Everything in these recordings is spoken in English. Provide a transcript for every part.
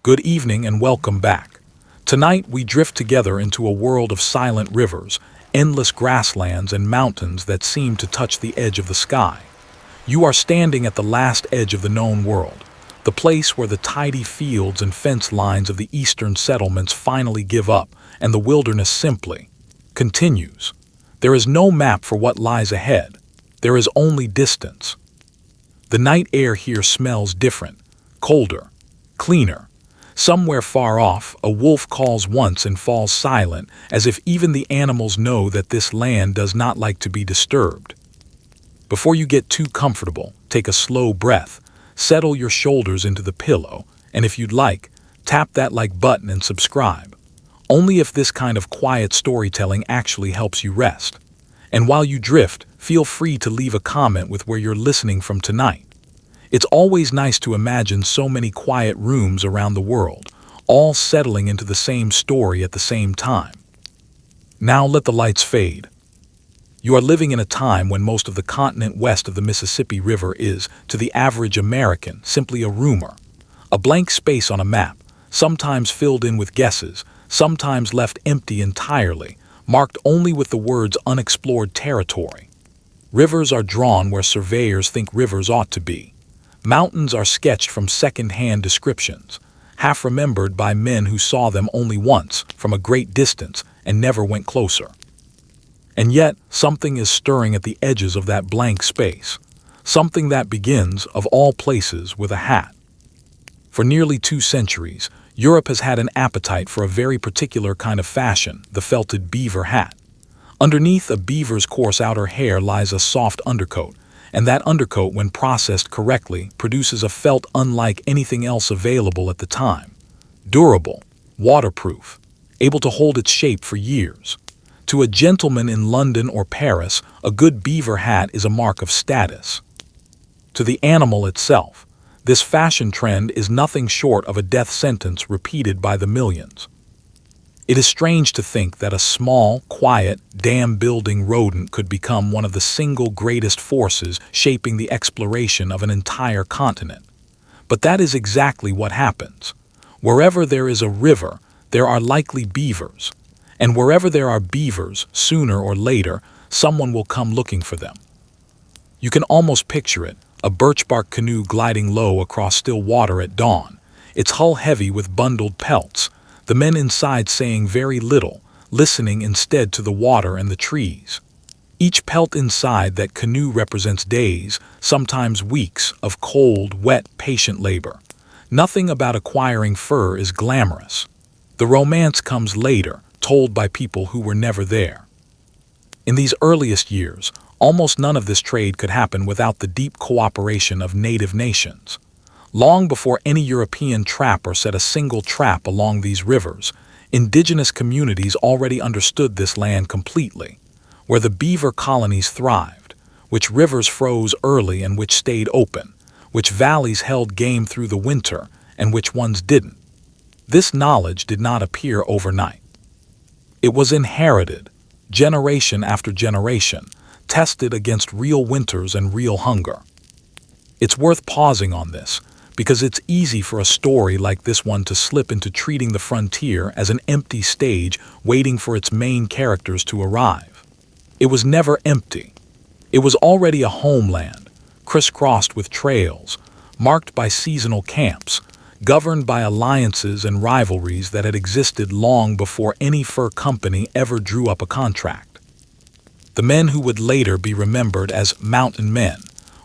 Good evening and welcome back. Tonight we drift together into a world of silent rivers, endless grasslands, and mountains that seem to touch the edge of the sky. You are standing at the last edge of the known world, the place where the tidy fields and fence lines of the eastern settlements finally give up and the wilderness simply continues. There is no map for what lies ahead. There is only distance. The night air here smells different, colder, cleaner. Somewhere far off, a wolf calls once and falls silent, as if even the animals know that this land does not like to be disturbed. Before you get too comfortable, take a slow breath, settle your shoulders into the pillow, and if you'd like, tap that like button and subscribe. Only if this kind of quiet storytelling actually helps you rest. And while you drift, feel free to leave a comment with where you're listening from tonight. It's always nice to imagine so many quiet rooms around the world, all settling into the same story at the same time. Now let the lights fade. You are living in a time when most of the continent west of the Mississippi River is, to the average American, simply a rumor. A blank space on a map, sometimes filled in with guesses, sometimes left empty entirely, marked only with the words unexplored territory. Rivers are drawn where surveyors think rivers ought to be. Mountains are sketched from second-hand descriptions, half remembered by men who saw them only once, from a great distance, and never went closer. And yet, something is stirring at the edges of that blank space, something that begins, of all places, with a hat. For nearly 2 centuries, Europe has had an appetite for a very particular kind of fashion, the felted beaver hat. Underneath a beaver's coarse outer hair lies a soft undercoat, and that undercoat, when processed correctly, produces a felt unlike anything else available at the time. Durable, waterproof, able to hold its shape for years. To a gentleman in London or Paris, a good beaver hat is a mark of status. To the animal itself, this fashion trend is nothing short of a death sentence repeated by the millions. It is strange to think that a small, quiet, dam-building rodent could become one of the single greatest forces shaping the exploration of an entire continent. But that is exactly what happens. Wherever there is a river, there are likely beavers. And wherever there are beavers, sooner or later, someone will come looking for them. You can almost picture it, a birch-bark canoe gliding low across still water at dawn, its hull heavy with bundled pelts, the men inside saying very little, listening instead to the water and the trees. Each pelt inside that canoe represents days, sometimes weeks, of cold, wet, patient labor. Nothing about acquiring fur is glamorous. The romance comes later, told by people who were never there. In these earliest years, almost none of this trade could happen without the deep cooperation of native nations. Long before any European trapper set a single trap along these rivers, indigenous communities already understood this land completely, where the beaver colonies thrived, which rivers froze early and which stayed open, which valleys held game through the winter and which ones didn't. This knowledge did not appear overnight. It was inherited, generation after generation, tested against real winters and real hunger. It's worth pausing on this, because it's easy for a story like this one to slip into treating the frontier as an empty stage waiting for its main characters to arrive. It was never empty. It was already a homeland, crisscrossed with trails, marked by seasonal camps, governed by alliances and rivalries that had existed long before any fur company ever drew up a contract. The men who would later be remembered as mountain men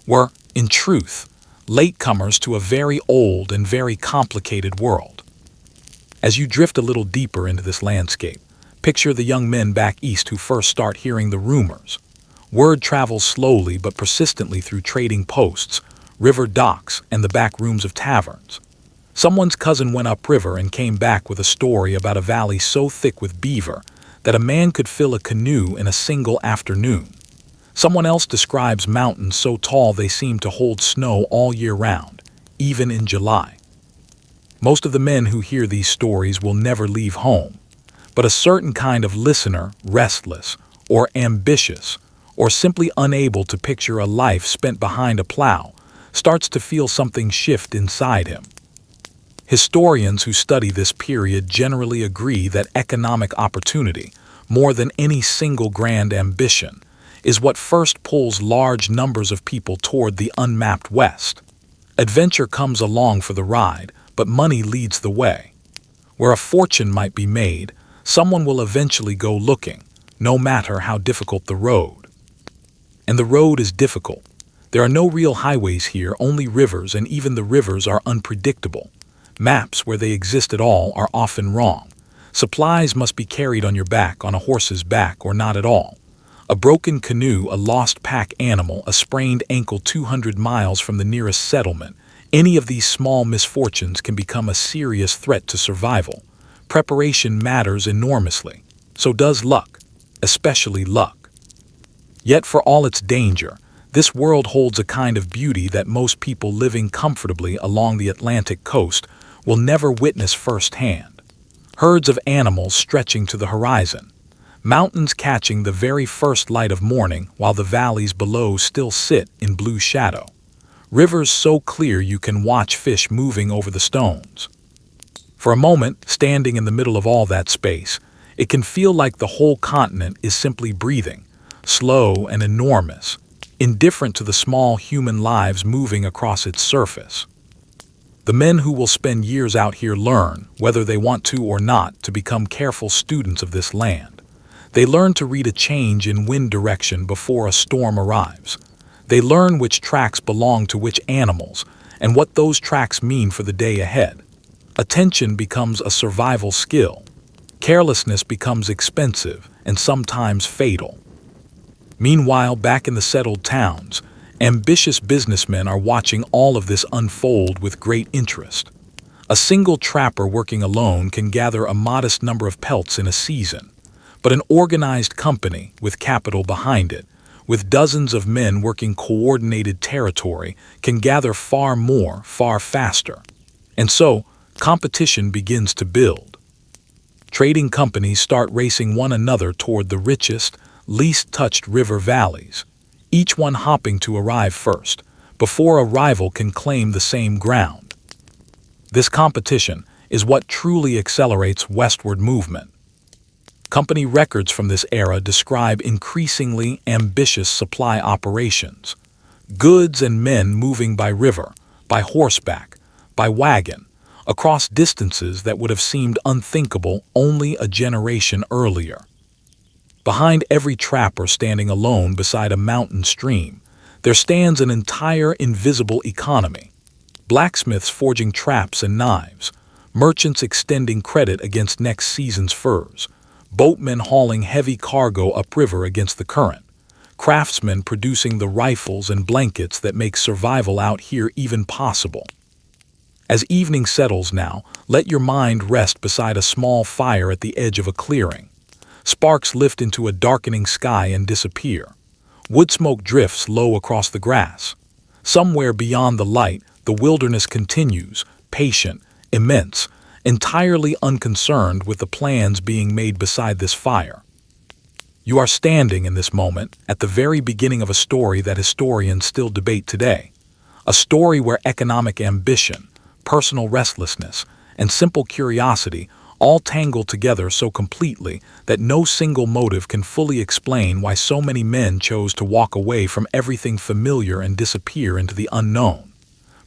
were, in truth, latecomers to a very old and very complicated world. As you drift a little deeper into this landscape, picture the young men back east who first start hearing the rumors. Word travels slowly but persistently through trading posts, river docks, and the back rooms of taverns. Someone's cousin went upriver and came back with a story about a valley so thick with beaver that a man could fill a canoe in a single afternoon. Someone else describes mountains so tall they seem to hold snow all year round, even in July. Most of the men who hear these stories will never leave home, but a certain kind of listener, restless, or ambitious, or simply unable to picture a life spent behind a plow, starts to feel something shift inside him. Historians who study this period generally agree that economic opportunity, more than any single grand ambition, is what first pulls large numbers of people toward the unmapped West. Adventure comes along for the ride, but money leads the way. Where a fortune might be made, someone will eventually go looking, no matter how difficult the road. And the road is difficult. There are no real highways here, only rivers, and even the rivers are unpredictable. Maps, where they exist at all, are often wrong. Supplies must be carried on your back, on a horse's back, or not at all. A broken canoe, a lost pack animal, a sprained ankle 200 miles from the nearest settlement. Any of these small misfortunes can become a serious threat to survival. Preparation matters enormously. So does luck, especially luck. Yet for all its danger, this world holds a kind of beauty that most people living comfortably along the Atlantic coast will never witness firsthand. Herds of animals stretching to the horizon. Mountains catching the very first light of morning while the valleys below still sit in blue shadow. Rivers so clear you can watch fish moving over the stones. For a moment, standing in the middle of all that space, it can feel like the whole continent is simply breathing, slow and enormous, indifferent to the small human lives moving across its surface. The men who will spend years out here learn, whether they want to or not, to become careful students of this land. They learn to read a change in wind direction before a storm arrives. They learn which tracks belong to which animals and what those tracks mean for the day ahead. Attention becomes a survival skill. Carelessness becomes expensive and sometimes fatal. Meanwhile, back in the settled towns, ambitious businessmen are watching all of this unfold with great interest. A single trapper working alone can gather a modest number of pelts in a season, but an organized company with capital behind it, with dozens of men working coordinated territory, can gather far more, far faster. And so, competition begins to build. Trading companies start racing one another toward the richest, least touched river valleys, each one hopping to arrive first, before a rival can claim the same ground. This competition is what truly accelerates westward movement. Company records from this era describe increasingly ambitious supply operations. Goods and men moving by river, by horseback, by wagon, across distances that would have seemed unthinkable only a generation earlier. Behind every trapper standing alone beside a mountain stream, there stands an entire invisible economy. Blacksmiths forging traps and knives, merchants extending credit against next season's furs, boatmen hauling heavy cargo upriver against the current, craftsmen producing the rifles and blankets that make survival out here even possible. As evening settles now, let your mind rest beside a small fire at the edge of a clearing. Sparks lift into a darkening sky and disappear. Wood smoke drifts low across the grass. Somewhere beyond the light, the wilderness continues, patient, immense, entirely unconcerned with the plans being made beside this fire. You are standing in this moment at the very beginning of a story that historians still debate today. A story where economic ambition, personal restlessness, and simple curiosity all tangle together so completely that no single motive can fully explain why so many men chose to walk away from everything familiar and disappear into the unknown.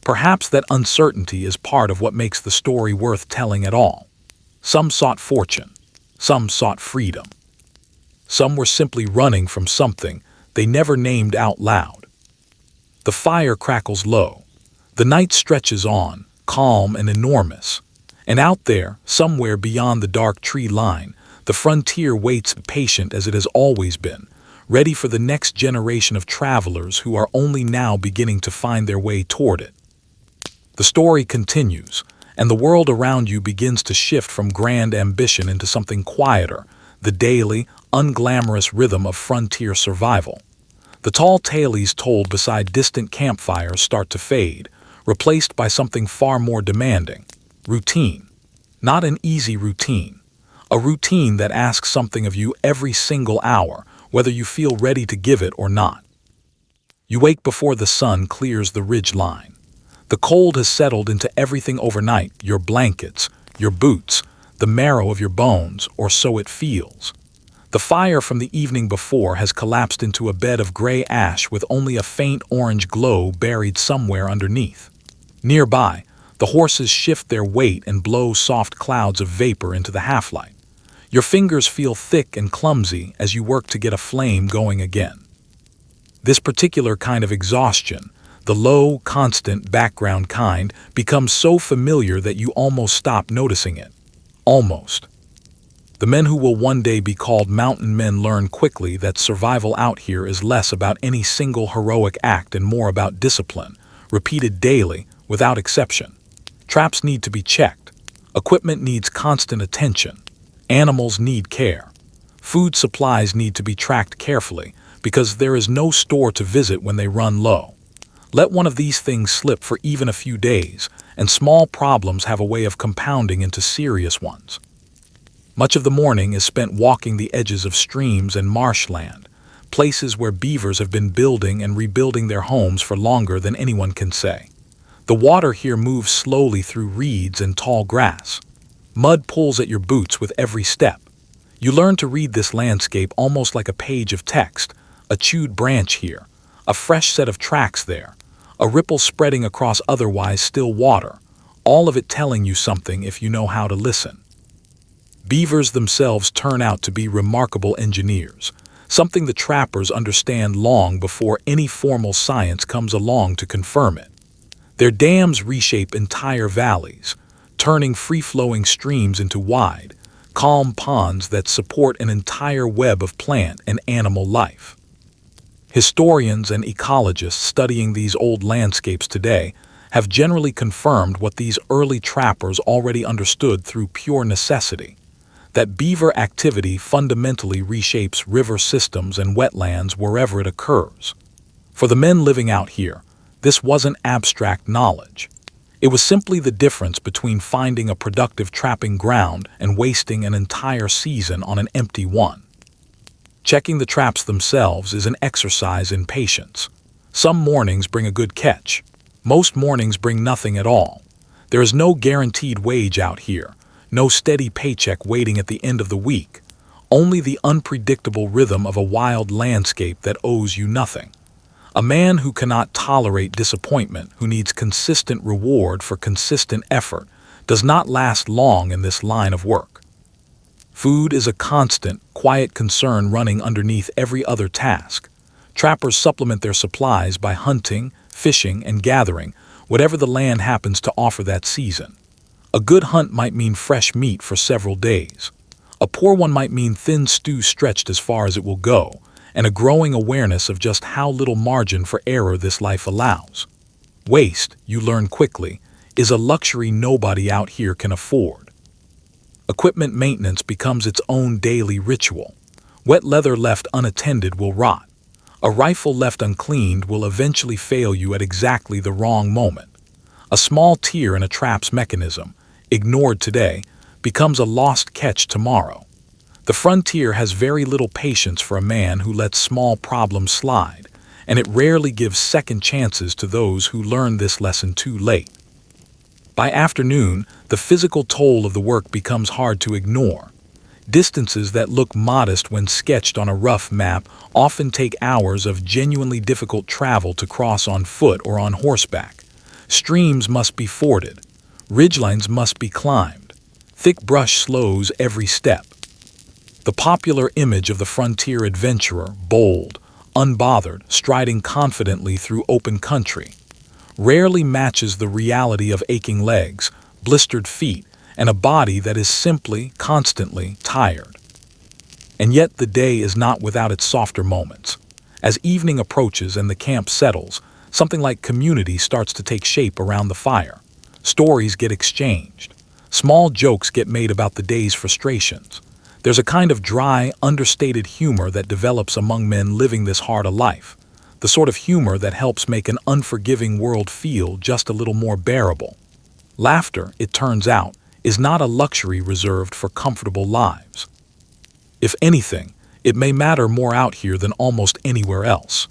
Perhaps that uncertainty is part of what makes the story worth telling at all. Some sought fortune, some sought freedom. Some were simply running from something they never named out loud. The fire crackles low. The night stretches on, calm and enormous. And out there, somewhere beyond the dark tree line, the frontier waits patient as it has always been, ready for the next generation of travelers who are only now beginning to find their way toward it. The story continues, and the world around you begins to shift from grand ambition into something quieter, the daily, unglamorous rhythm of frontier survival. The tall tales told beside distant campfires start to fade, replaced by something far more demanding. Routine. Not an easy routine. A routine that asks something of you every single hour, whether you feel ready to give it or not. You wake before the sun clears the ridge line. The cold has settled into everything overnight, your blankets, your boots, the marrow of your bones, or so it feels. The fire from the evening before has collapsed into a bed of gray ash with only a faint orange glow buried somewhere underneath. Nearby, the horses shift their weight and blow soft clouds of vapor into the half-light. Your fingers feel thick and clumsy as you work to get a flame going again. This particular kind of exhaustion, the low, constant, background kind, becomes so familiar that you almost stop noticing it. Almost. The men who will one day be called mountain men learn quickly that survival out here is less about any single heroic act and more about discipline, repeated daily, without exception. Traps need to be checked. Equipment needs constant attention. Animals need care. Food supplies need to be tracked carefully because there is no store to visit when they run low. Let one of these things slip for even a few days, and small problems have a way of compounding into serious ones. Much of the morning is spent walking the edges of streams and marshland, places where beavers have been building and rebuilding their homes for longer than anyone can say. The water here moves slowly through reeds and tall grass. Mud pulls at your boots with every step. You learn to read this landscape almost like a page of text, a chewed branch here, a fresh set of tracks there, a ripple spreading across otherwise still water, all of it telling you something if you know how to listen. Beavers themselves turn out to be remarkable engineers, something the trappers understand long before any formal science comes along to confirm it. Their dams reshape entire valleys, turning free-flowing streams into wide, calm ponds that support an entire web of plant and animal life. Historians and ecologists studying these old landscapes today have generally confirmed what these early trappers already understood through pure necessity, that beaver activity fundamentally reshapes river systems and wetlands wherever it occurs. For the men living out here, this wasn't abstract knowledge. It was simply the difference between finding a productive trapping ground and wasting an entire season on an empty one. Checking the traps themselves is an exercise in patience. Some mornings bring a good catch. Most mornings bring nothing at all. There is no guaranteed wage out here, no steady paycheck waiting at the end of the week, only the unpredictable rhythm of a wild landscape that owes you nothing. A man who cannot tolerate disappointment, who needs consistent reward for consistent effort, does not last long in this line of work. Food is a constant, quiet concern running underneath every other task. Trappers supplement their supplies by hunting, fishing, and gathering, whatever the land happens to offer that season. A good hunt might mean fresh meat for several days. A poor one might mean thin stew stretched as far as it will go, and a growing awareness of just how little margin for error this life allows. Waste, you learn quickly, is a luxury nobody out here can afford. Equipment maintenance becomes its own daily ritual. Wet leather left unattended will rot. A rifle left uncleaned will eventually fail you at exactly the wrong moment. A small tear in a trap's mechanism, ignored today, becomes a lost catch tomorrow. The frontier has very little patience for a man who lets small problems slide, and it rarely gives second chances to those who learn this lesson too late. By afternoon, the physical toll of the work becomes hard to ignore. Distances that look modest when sketched on a rough map often take hours of genuinely difficult travel to cross on foot or on horseback. Streams must be forded. Ridgelines must be climbed. Thick brush slows every step. The popular image of the frontier adventurer, bold, unbothered, striding confidently through open country, rarely matches the reality of aching legs, blistered feet, and a body that is simply, constantly tired. And yet the day is not without its softer moments. As evening approaches and the camp settles, something like community starts to take shape around the fire. Stories get exchanged. Small jokes get made about the day's frustrations. There's a kind of dry, understated humor that develops among men living this hard a life. The sort of humor that helps make an unforgiving world feel just a little more bearable. Laughter, it turns out, is not a luxury reserved for comfortable lives. If anything, it may matter more out here than almost anywhere else.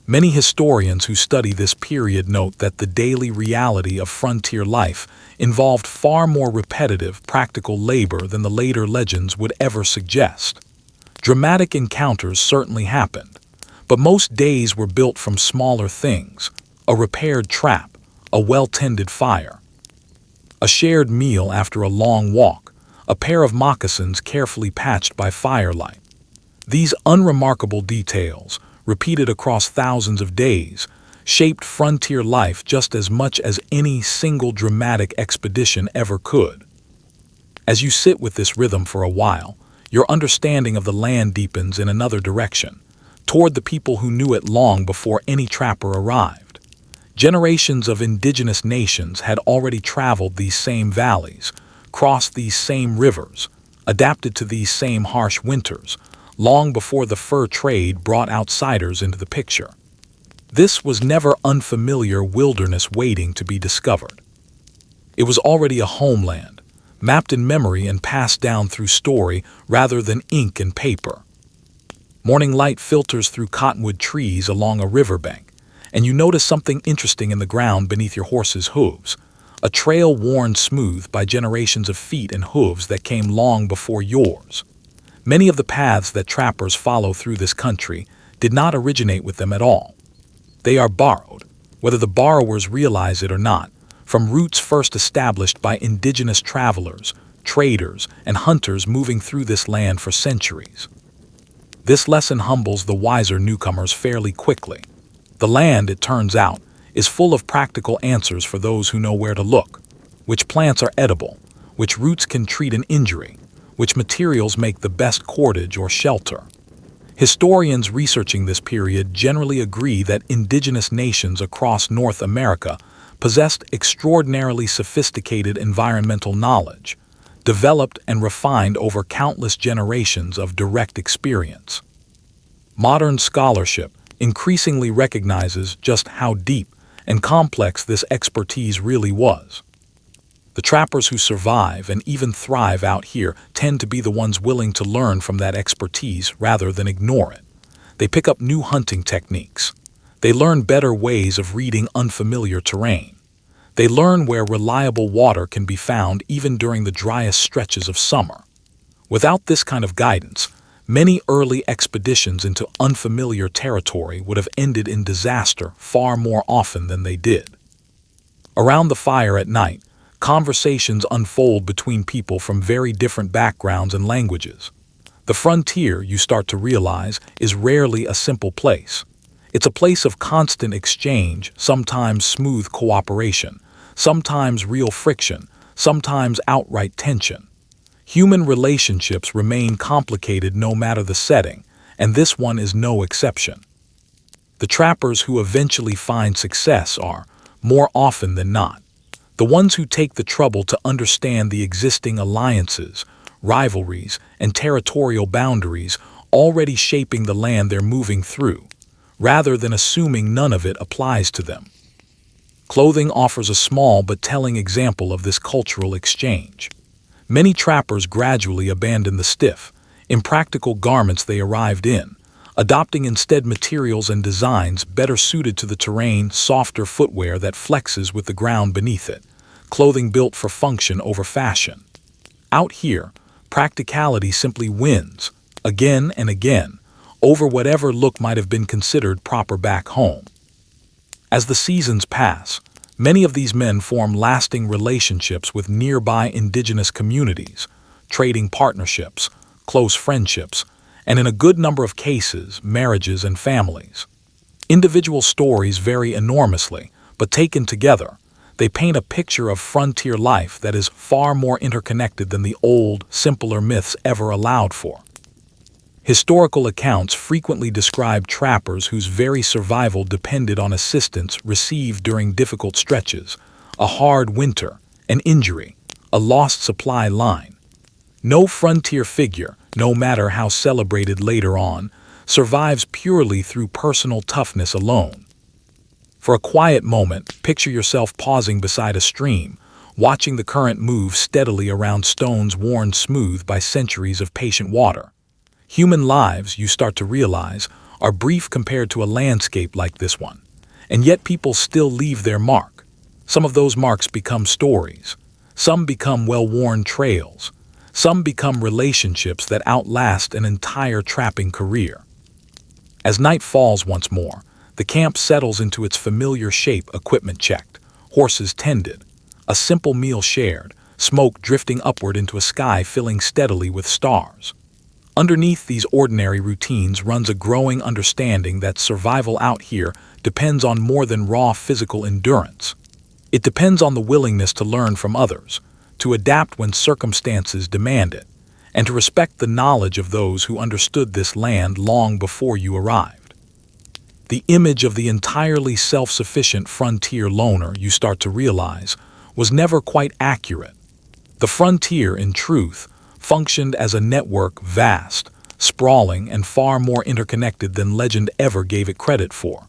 Many historians who study this period note that the daily reality of frontier life involved far more repetitive, practical labor than the later legends would ever suggest. Dramatic encounters certainly happened, but most days were built from smaller things: a repaired trap, a well-tended fire, a shared meal after a long walk, a pair of moccasins carefully patched by firelight. These unremarkable details, repeated across thousands of days, shaped frontier life just as much as any single dramatic expedition ever could. As you sit with this rhythm for a while, your understanding of the land deepens in another direction, toward the people who knew it long before any trapper arrived. Generations of indigenous nations had already traveled these same valleys, crossed these same rivers, adapted to these same harsh winters, long before the fur trade brought outsiders into the picture. This was never unfamiliar wilderness waiting to be discovered. It was already a homeland, mapped in memory and passed down through story rather than ink and paper. Morning light filters through cottonwood trees along a riverbank, and you notice something interesting in the ground beneath your horse's hooves, a trail worn smooth by generations of feet and hooves that came long before yours. Many of the paths that trappers follow through this country did not originate with them at all. They are borrowed, whether the borrowers realize it or not, from routes first established by indigenous travelers, traders, and hunters moving through this land for centuries. This lesson humbles the wiser newcomers fairly quickly. The land, it turns out, is full of practical answers for those who know where to look: which plants are edible, which roots can treat an injury, which materials make the best cordage or shelter. Historians researching this period generally agree that indigenous nations across North America possessed extraordinarily sophisticated environmental knowledge, developed and refined over countless generations of direct experience. Modern scholarship increasingly recognizes just how deep and complex this expertise really was. The trappers who survive and even thrive out here tend to be the ones willing to learn from that expertise rather than ignore it. They pick up new hunting techniques. They learn better ways of reading unfamiliar terrain. They learn where reliable water can be found even during the driest stretches of summer. Without this kind of guidance, many early expeditions into unfamiliar territory would have ended in disaster far more often than they did. Around the fire at night, conversations unfold between people from very different backgrounds and languages. The frontier, you start to realize, is rarely a simple place. It's a place of constant exchange, sometimes smooth cooperation, sometimes real friction, sometimes outright tension. Human relationships remain complicated no matter the setting, and this one is no exception. The trappers who eventually find success are, more often than not, the ones who take the trouble to understand the existing alliances, rivalries, and territorial boundaries already shaping the land they're moving through, rather than assuming none of it applies to them. Clothing offers a small but telling example of this cultural exchange. Many trappers gradually abandon the stiff, impractical garments they arrived in, adopting instead materials and designs better suited to the terrain, softer footwear that flexes with the ground beneath it, clothing built for function over fashion. Out here, practicality simply wins, again and again, over whatever look might have been considered proper back home. As the seasons pass, many of these men form lasting relationships with nearby indigenous communities, trading partnerships, close friendships, and in a good number of cases, marriages and families. Individual stories vary enormously, but taken together, they paint a picture of frontier life that is far more interconnected than the old, simpler myths ever allowed for. Historical accounts frequently describe trappers whose very survival depended on assistance received during difficult stretches, a hard winter, an injury, a lost supply line. No frontier figure, no matter how celebrated later on, survives purely through personal toughness alone. For a quiet moment, picture yourself pausing beside a stream, watching the current move steadily around stones worn smooth by centuries of patient water. Human lives, you start to realize, are brief compared to a landscape like this one, and yet people still leave their mark. Some of those marks become stories. Some become well-worn trails. Some become relationships that outlast an entire trapping career. As night falls once more, the camp settles into its familiar shape: equipment checked, horses tended, a simple meal shared, smoke drifting upward into a sky filling steadily with stars. Underneath these ordinary routines runs a growing understanding that survival out here depends on more than raw physical endurance. It depends on the willingness to learn from others, to adapt when circumstances demand it, and to respect the knowledge of those who understood this land long before you arrived. The image of the entirely self-sufficient frontier loner, you start to realize, was never quite accurate. The frontier, in truth, functioned as a network vast, sprawling, and far more interconnected than legend ever gave it credit for.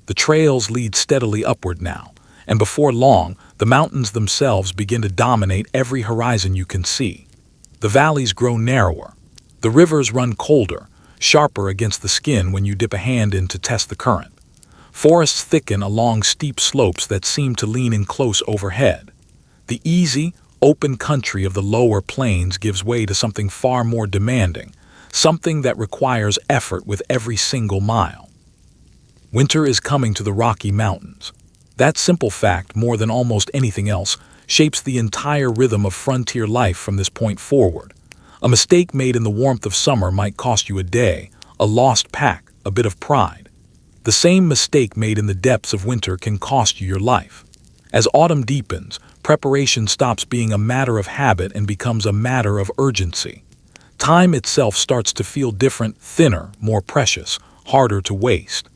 The trails lead steadily upward now, and before long, the mountains themselves begin to dominate every horizon you can see. The valleys grow narrower. The rivers run colder, sharper against the skin when you dip a hand in to test the current. Forests thicken along steep slopes that seem to lean in close overhead. The easy, open country of the lower plains gives way to something far more demanding, something that requires effort with every single mile. Winter is coming to the Rocky Mountains. That simple fact, more than almost anything else, shapes the entire rhythm of frontier life from this point forward. A mistake made in the warmth of summer might cost you a day, a lost pack, a bit of pride. The same mistake made in the depths of winter can cost you your life. As autumn deepens, preparation stops being a matter of habit and becomes a matter of urgency. Time itself starts to feel different, thinner, more precious, harder to waste.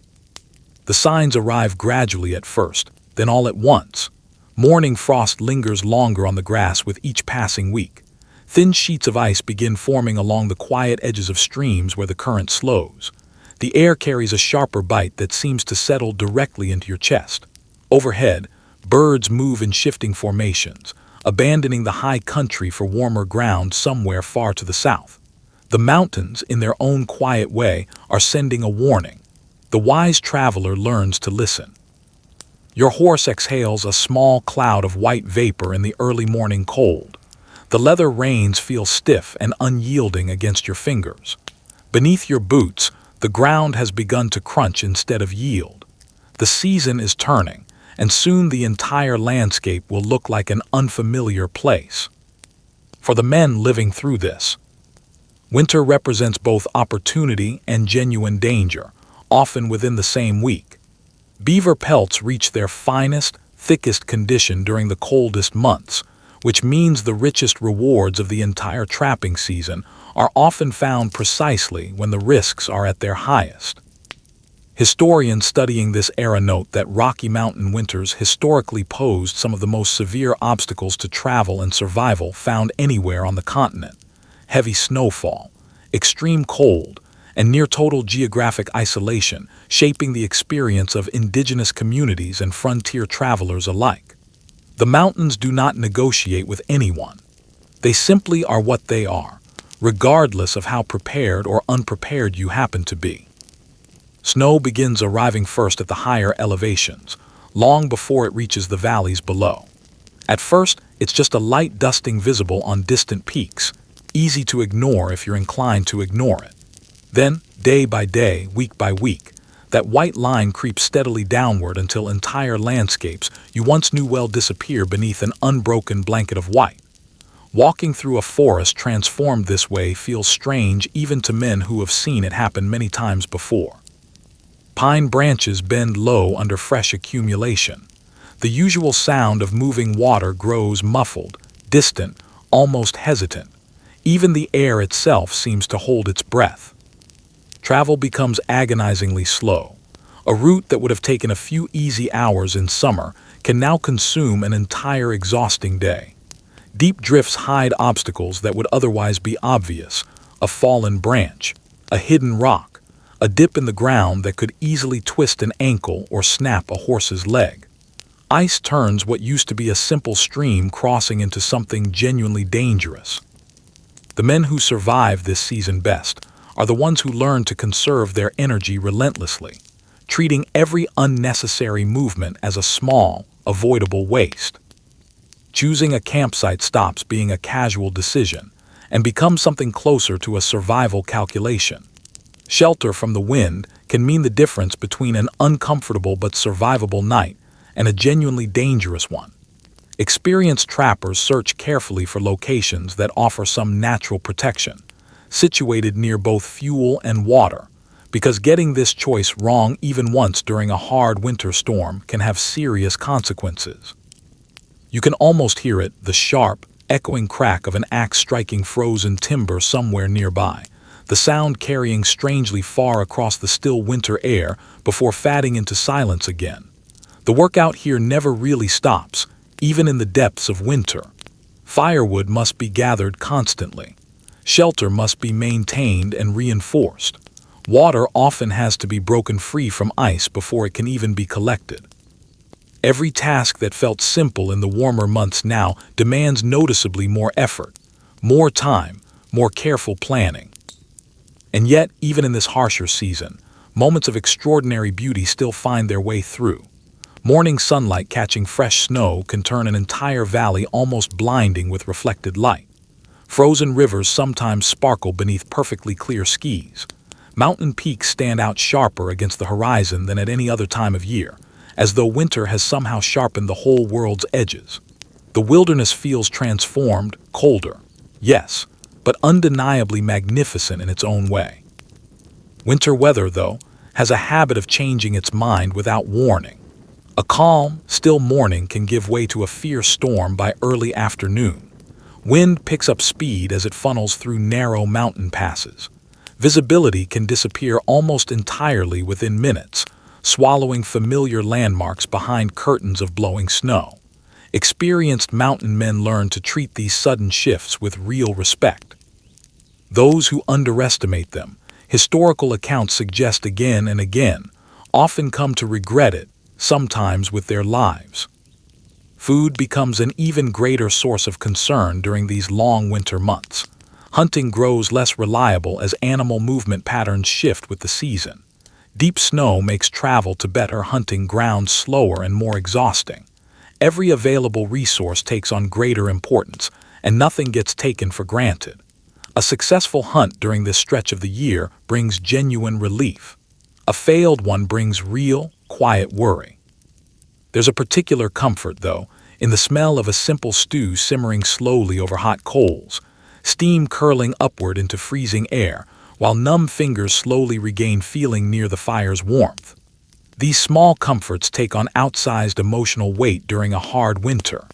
The signs arrive gradually at first, then all at once. Morning frost lingers longer on the grass with each passing week. Thin sheets of ice begin forming along the quiet edges of streams where the current slows. The air carries a sharper bite that seems to settle directly into your chest. Overhead, birds move in shifting formations, abandoning the high country for warmer ground somewhere far to the south. The mountains, in their own quiet way, are sending a warning. The wise traveler learns to listen. Your horse exhales a small cloud of white vapor in the early morning cold. The leather reins feel stiff and unyielding against your fingers. Beneath your boots, the ground has begun to crunch instead of yield. The season is turning, and soon the entire landscape will look like an unfamiliar place. For the men living through this, winter represents both opportunity and genuine danger, often within the same week. Beaver pelts reach their finest, thickest condition during the coldest months, which means the richest rewards of the entire trapping season are often found precisely when the risks are at their highest. Historians studying this era note that Rocky Mountain winters historically posed some of the most severe obstacles to travel and survival found anywhere on the continent: heavy snowfall, extreme cold, and near-total geographic isolation, shaping the experience of indigenous communities and frontier travelers alike. The mountains do not negotiate with anyone. They simply are what they are, regardless of how prepared or unprepared you happen to be. Snow begins arriving first at the higher elevations, long before it reaches the valleys below. At first, it's just a light dusting visible on distant peaks, easy to ignore if you're inclined to ignore it. Then, day by day, week by week, that white line creeps steadily downward until entire landscapes you once knew well disappear beneath an unbroken blanket of white. Walking through a forest transformed this way feels strange even to men who have seen it happen many times before. Pine branches bend low under fresh accumulation. The usual sound of moving water grows muffled, distant, almost hesitant. Even the air itself seems to hold its breath. Travel becomes agonizingly slow. A route that would have taken a few easy hours in summer can now consume an entire exhausting day. Deep drifts hide obstacles that would otherwise be obvious: a fallen branch, a hidden rock, a dip in the ground that could easily twist an ankle or snap a horse's leg. Ice turns what used to be a simple stream crossing into something genuinely dangerous. The men who survive this season best are the ones who learn to conserve their energy relentlessly, treating every unnecessary movement as a small, avoidable waste. Choosing a campsite stops being a casual decision and becomes something closer to a survival calculation. Shelter from the wind can mean the difference between an uncomfortable but survivable night and a genuinely dangerous one. Experienced trappers search carefully for locations that offer some natural protection, situated near both fuel and water, because getting this choice wrong even once during a hard winter storm can have serious consequences. You can almost hear it, the sharp, echoing crack of an axe striking frozen timber somewhere nearby, the sound carrying strangely far across the still winter air before fading into silence again. The workout here never really stops, even in the depths of winter. Firewood must be gathered constantly. Shelter must be maintained and reinforced. Water often has to be broken free from ice before it can even be collected. Every task that felt simple in the warmer months now demands noticeably more effort, more time, more careful planning. And yet, even in this harsher season, moments of extraordinary beauty still find their way through. Morning sunlight catching fresh snow can turn an entire valley almost blinding with reflected light. Frozen rivers sometimes sparkle beneath perfectly clear skies. Mountain peaks stand out sharper against the horizon than at any other time of year, as though winter has somehow sharpened the whole world's edges. The wilderness feels transformed, colder, yes, but undeniably magnificent in its own way. Winter weather, though, has a habit of changing its mind without warning. A calm, still morning can give way to a fierce storm by early afternoon. Wind picks up speed as it funnels through narrow mountain passes. Visibility can disappear almost entirely within minutes, swallowing familiar landmarks behind curtains of blowing snow. Experienced mountain men learn to treat these sudden shifts with real respect. Those who underestimate them, historical accounts suggest again and again, often come to regret it, sometimes with their lives. Food becomes an even greater source of concern during these long winter months. Hunting grows less reliable as animal movement patterns shift with the season. Deep snow makes travel to better hunting grounds slower and more exhausting. Every available resource takes on greater importance, and nothing gets taken for granted. A successful hunt during this stretch of the year brings genuine relief. A failed one brings real, quiet worry. There's a particular comfort, though, in the smell of a simple stew simmering slowly over hot coals, steam curling upward into freezing air, while numb fingers slowly regain feeling near the fire's warmth. These small comforts take on outsized emotional weight during a hard winter.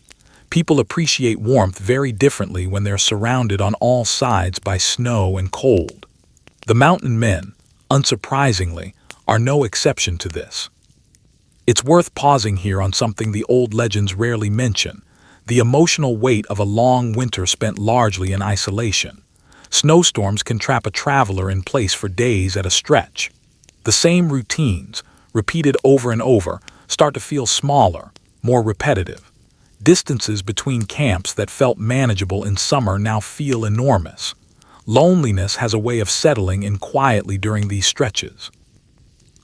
People appreciate warmth very differently when they're surrounded on all sides by snow and cold. The mountain men, unsurprisingly, are no exception to this. It's worth pausing here on something the old legends rarely mention: the emotional weight of a long winter spent largely in isolation. Snowstorms can trap a traveler in place for days at a stretch. The same routines, repeated over and over, start to feel smaller, more repetitive. Distances between camps that felt manageable in summer now feel enormous. Loneliness has a way of settling in quietly during these stretches.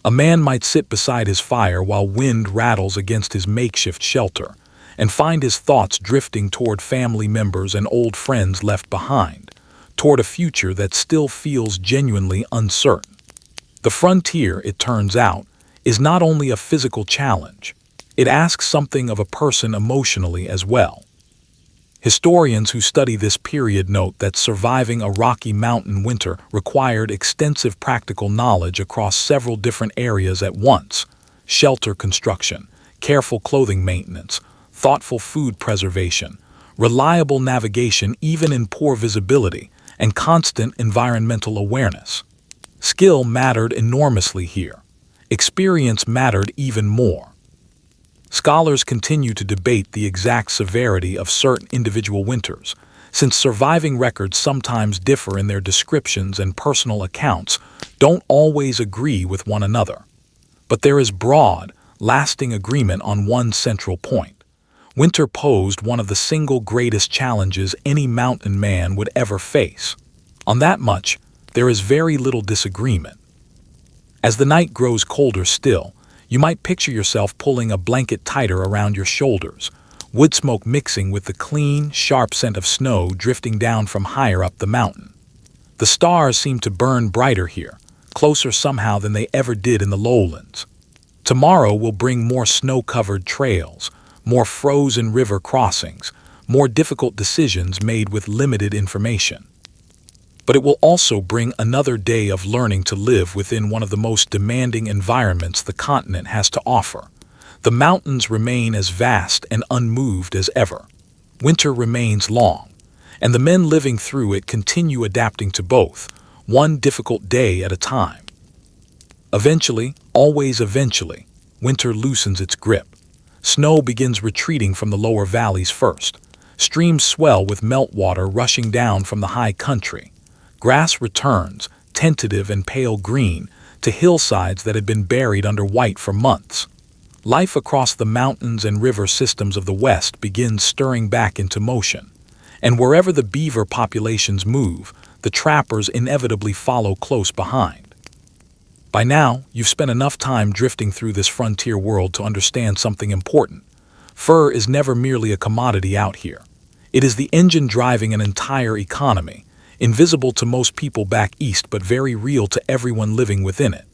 A man might sit beside his fire while wind rattles against his makeshift shelter, and find his thoughts drifting toward family members and old friends left behind, toward a future that still feels genuinely uncertain. The frontier, it turns out, is not only a physical challenge. It asks something of a person emotionally as well. Historians who study this period note that surviving a Rocky Mountain winter required extensive practical knowledge across several different areas at once: shelter construction, careful clothing maintenance, thoughtful food preservation, reliable navigation even in poor visibility, and constant environmental awareness. Skill mattered enormously here. Experience mattered even more. Scholars continue to debate the exact severity of certain individual winters, since surviving records sometimes differ in their descriptions and personal accounts don't always agree with one another. But there is broad, lasting agreement on one central point. Winter posed one of the single greatest challenges any mountain man would ever face. On that much, there is very little disagreement. As the night grows colder still, you might picture yourself pulling a blanket tighter around your shoulders, wood smoke mixing with the clean, sharp scent of snow drifting down from higher up the mountain. The stars seem to burn brighter here, closer somehow than they ever did in the lowlands. Tomorrow will bring more snow-covered trails, more frozen river crossings, more difficult decisions made with limited information. But it will also bring another day of learning to live within one of the most demanding environments the continent has to offer. The mountains remain as vast and unmoved as ever. Winter remains long, and the men living through it continue adapting to both, one difficult day at a time. Eventually, always eventually, winter loosens its grip. Snow begins retreating from the lower valleys first. Streams swell with meltwater rushing down from the high country. Grass returns, tentative and pale green, to hillsides that had been buried under white for months. Life across the mountains and river systems of the West begins stirring back into motion. And wherever the beaver populations move, the trappers inevitably follow close behind. By now, you've spent enough time drifting through this frontier world to understand something important. Fur is never merely a commodity out here. It is the engine driving an entire economy, invisible to most people back east but very real to everyone living within it.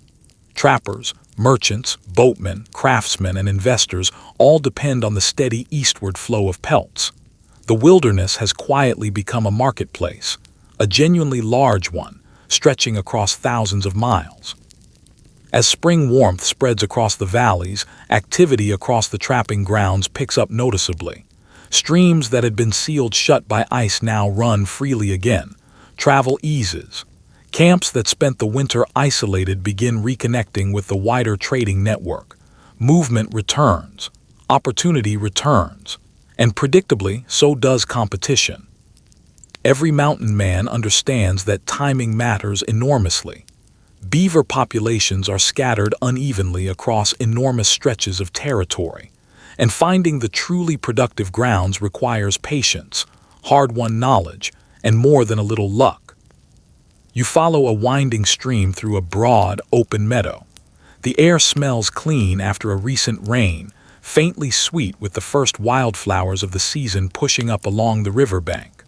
Trappers, merchants, boatmen, craftsmen, and investors all depend on the steady eastward flow of pelts. The wilderness has quietly become a marketplace, a genuinely large one, stretching across thousands of miles. As spring warmth spreads across the valleys, activity across the trapping grounds picks up noticeably. Streams that had been sealed shut by ice now run freely again. Travel eases. Camps that spent the winter isolated begin reconnecting with the wider trading network. Movement returns. Opportunity returns. And predictably, so does competition. Every mountain man understands that timing matters enormously. Beaver populations are scattered unevenly across enormous stretches of territory, and finding the truly productive grounds requires patience, hard-won knowledge, and more than a little luck. You follow a winding stream through a broad, open meadow. The air smells clean after a recent rain, faintly sweet with the first wildflowers of the season pushing up along the riverbank.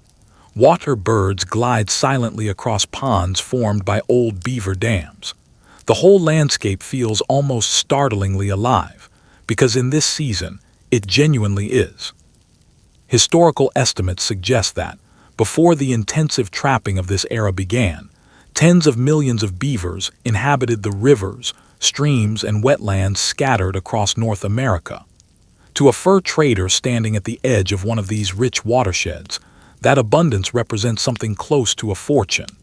Water birds glide silently across ponds formed by old beaver dams. The whole landscape feels almost startlingly alive, because in this season, it genuinely is. Historical estimates suggest that, before the intensive trapping of this era began, tens of millions of beavers inhabited the rivers, streams, and wetlands scattered across North America. To a fur trader standing at the edge of one of these rich watersheds, that abundance represents something close to a fortune.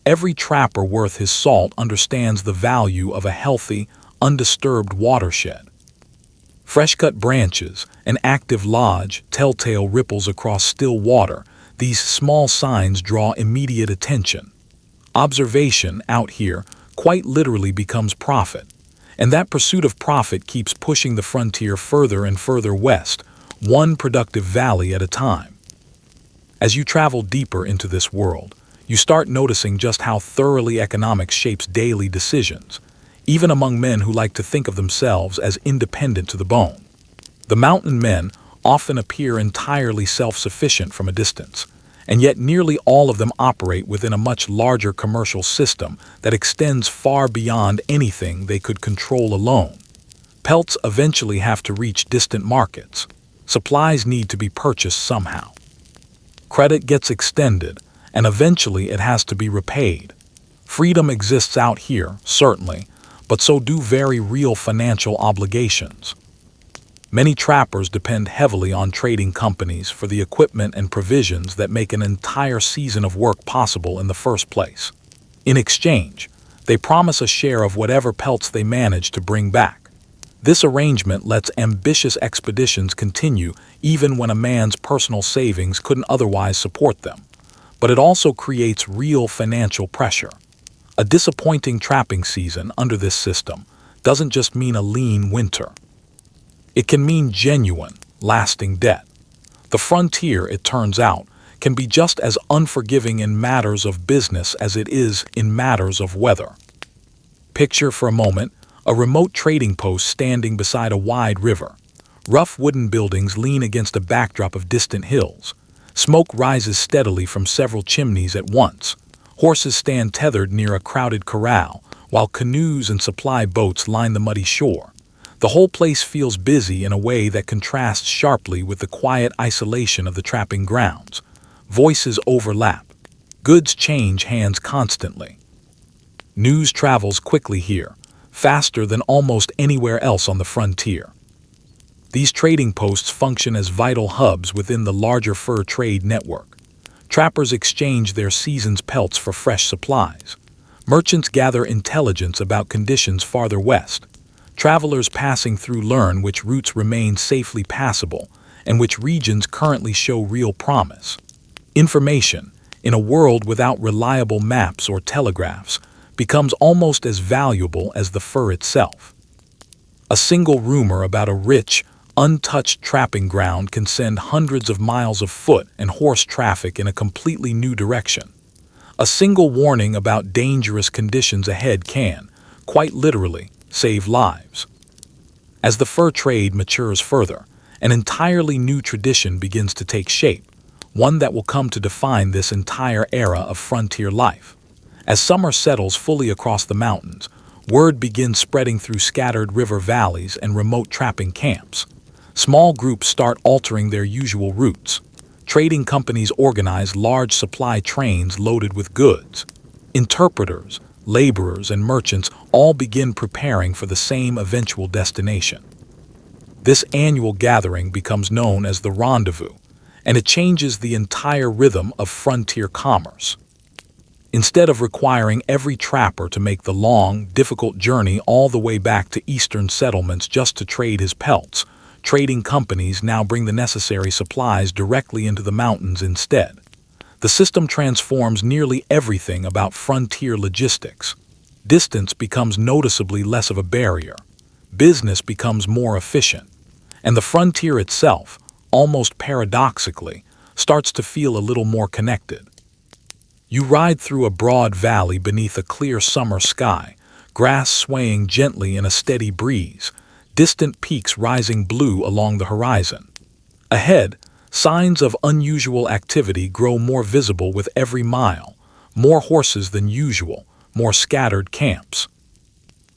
Every trapper worth his salt understands the value of a healthy, undisturbed watershed. Fresh-cut branches, an active lodge, telltale ripples across still water, these small signs draw immediate attention. Observation out here quite literally becomes profit, and that pursuit of profit keeps pushing the frontier further and further west, one productive valley at a time. As you travel deeper into this world, you start noticing just how thoroughly economics shapes daily decisions, even among men who like to think of themselves as independent to the bone. The mountain men often appear entirely self-sufficient from a distance, and yet nearly all of them operate within a much larger commercial system that extends far beyond anything they could control alone. Pelts eventually have to reach distant markets. Supplies need to be purchased somehow. Credit gets extended, and eventually it has to be repaid. Freedom exists out here, certainly, but so do very real financial obligations. Many trappers depend heavily on trading companies for the equipment and provisions that make an entire season of work possible in the first place. In exchange, they promise a share of whatever pelts they manage to bring back. This arrangement lets ambitious expeditions continue even when a man's personal savings couldn't otherwise support them. But it also creates real financial pressure. A disappointing trapping season under this system doesn't just mean a lean winter. It can mean genuine, lasting debt. The frontier, it turns out, can be just as unforgiving in matters of business as it is in matters of weather. Picture for a moment a remote trading post standing beside a wide river. Rough wooden buildings lean against a backdrop of distant hills. Smoke rises steadily from several chimneys at once. Horses stand tethered near a crowded corral, while canoes and supply boats line the muddy shore. The whole place feels busy in a way that contrasts sharply with the quiet isolation of the trapping grounds. Voices overlap. Goods change hands constantly. News travels quickly here, faster than almost anywhere else on the frontier. These trading posts function as vital hubs within the larger fur trade network. Trappers exchange their season's pelts for fresh supplies. Merchants gather intelligence about conditions farther west. Travelers passing through learn which routes remain safely passable and which regions currently show real promise. Information, in a world without reliable maps or telegraphs, becomes almost as valuable as the fur itself. A single rumor about a rich, untouched trapping ground can send hundreds of miles of foot and horse traffic in a completely new direction. A single warning about dangerous conditions ahead can, quite literally, save lives. As the fur trade matures further, an entirely new tradition begins to take shape, one that will come to define this entire era of frontier life. As summer settles fully across the mountains, word begins spreading through scattered river valleys and remote trapping camps. Small groups start altering their usual routes. Trading companies organize large supply trains loaded with goods. Interpreters, laborers, and merchants all begin preparing for the same eventual destination. This annual gathering becomes known as the rendezvous, and it changes the entire rhythm of frontier commerce. Instead of requiring every trapper to make the long, difficult journey all the way back to eastern settlements just to trade his pelts, trading companies now bring the necessary supplies directly into the mountains instead. The system transforms nearly everything about frontier logistics. Distance becomes noticeably less of a barrier. Business becomes more efficient. And the frontier itself, almost paradoxically, starts to feel a little more connected. You ride through a broad valley beneath a clear summer sky, grass swaying gently in a steady breeze, distant peaks rising blue along the horizon. Ahead, signs of unusual activity grow more visible with every mile. More horses than usual, more scattered camps.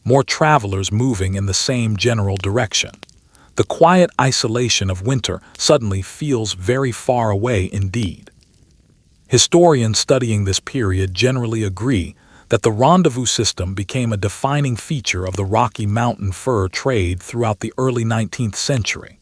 More travelers moving in the same general direction. The quiet isolation of winter suddenly feels very far away indeed. Historians studying this period generally agree that the rendezvous system became a defining feature of the Rocky Mountain fur trade throughout the early 19th century.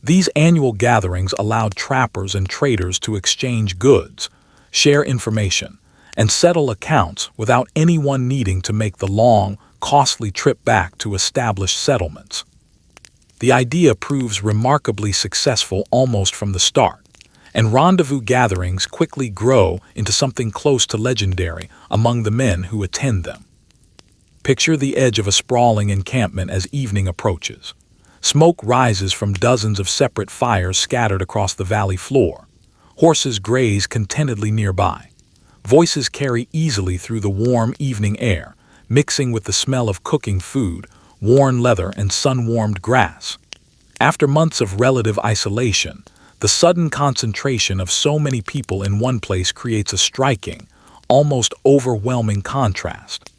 These annual gatherings allowed trappers and traders to exchange goods, share information, and settle accounts without anyone needing to make the long, costly trip back to established settlements. The idea proves remarkably successful almost from the start, and rendezvous gatherings quickly grow into something close to legendary among the men who attend them. Picture the edge of a sprawling encampment as evening approaches. Smoke rises from dozens of separate fires scattered across the valley floor. Horses graze contentedly nearby. Voices carry easily through the warm evening air, mixing with the smell of cooking food, worn leather, and sun-warmed grass. After months of relative isolation, the sudden concentration of so many people in one place creates a striking, almost overwhelming contrast.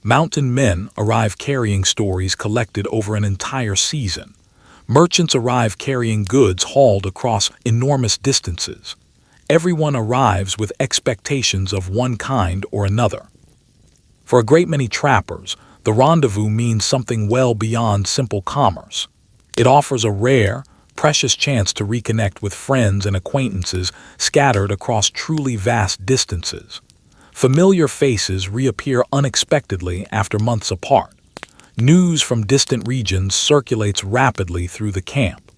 Mountain men arrive carrying stories collected over an entire season. Merchants arrive carrying goods hauled across enormous distances. Everyone arrives with expectations of one kind or another. For a great many trappers, the rendezvous means something well beyond simple commerce. It offers a rare, precious chance to reconnect with friends and acquaintances scattered across truly vast distances. Familiar faces reappear unexpectedly after months apart. News from distant regions circulates rapidly through the camp.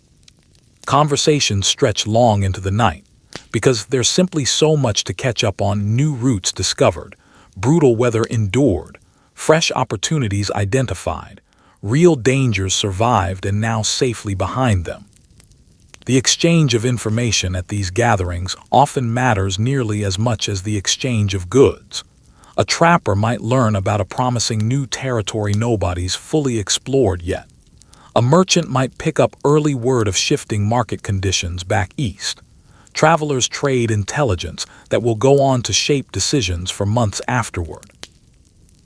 Conversations stretch long into the night, because there's simply so much to catch up on: new routes discovered, brutal weather endured, fresh opportunities identified, real dangers survived and now safely behind them. The exchange of information at these gatherings often matters nearly as much as the exchange of goods. A trapper might learn about a promising new territory nobody's fully explored yet. A merchant might pick up early word of shifting market conditions back east. Travelers trade intelligence that will go on to shape decisions for months afterward.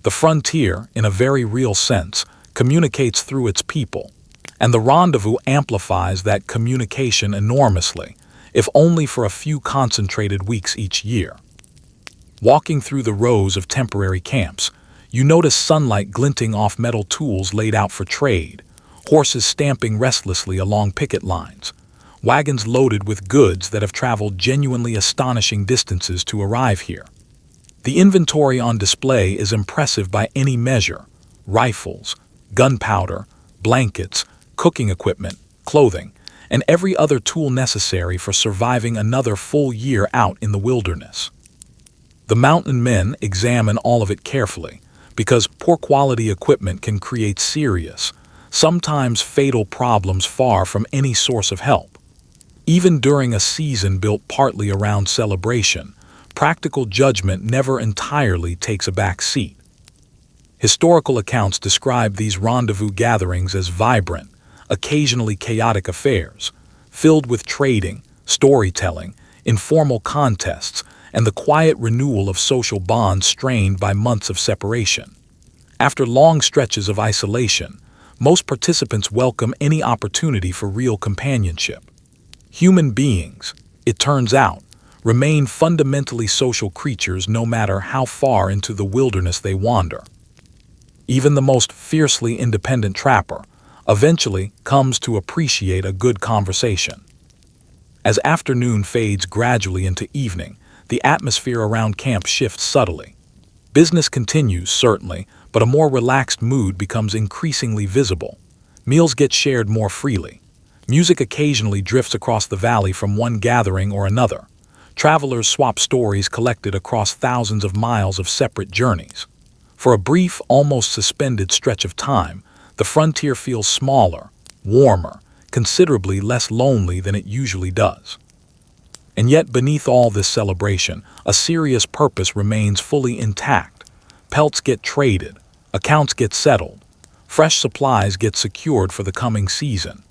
The frontier, in a very real sense, communicates through its people, and the rendezvous amplifies that communication enormously, if only for a few concentrated weeks each year. Walking through the rows of temporary camps, you notice sunlight glinting off metal tools laid out for trade, horses stamping restlessly along picket lines, wagons loaded with goods that have traveled genuinely astonishing distances to arrive here. The inventory on display is impressive by any measure: rifles, gunpowder, blankets, cooking equipment, clothing, and every other tool necessary for surviving another full year out in the wilderness. The mountain men examine all of it carefully, because poor quality equipment can create serious, sometimes fatal problems far from any source of help. Even during a season built partly around celebration, practical judgment never entirely takes a back seat. Historical accounts describe these rendezvous gatherings as vibrant, occasionally chaotic affairs, filled with trading, storytelling, informal contests, and the quiet renewal of social bonds strained by months of separation. After long stretches of isolation, most participants welcome any opportunity for real companionship. Human beings, it turns out, remain fundamentally social creatures no matter how far into the wilderness they wander. Even the most fiercely independent trapper eventually comes to appreciate a good conversation. As afternoon fades gradually into evening, the atmosphere around camp shifts subtly. Business continues, certainly, but a more relaxed mood becomes increasingly visible. Meals get shared more freely. Music occasionally drifts across the valley from one gathering or another. Travelers swap stories collected across thousands of miles of separate journeys. For a brief, almost suspended stretch of time, the frontier feels smaller, warmer, considerably less lonely than it usually does. And yet beneath all this celebration, a serious purpose remains fully intact. Pelts get traded, accounts get settled, fresh supplies get secured for the coming season.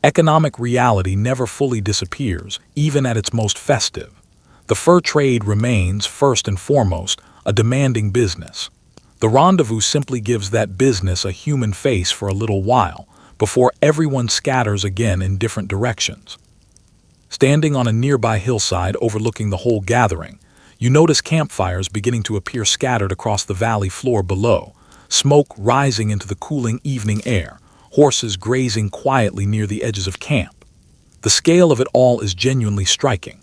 Economic reality never fully disappears, even at its most festive. The fur trade remains, first and foremost, a demanding business. The rendezvous simply gives that business a human face for a little while, before everyone scatters again in different directions. Standing on a nearby hillside overlooking the whole gathering, you notice campfires beginning to appear scattered across the valley floor below, smoke rising into the cooling evening air, horses grazing quietly near the edges of camp. The scale of it all is genuinely striking.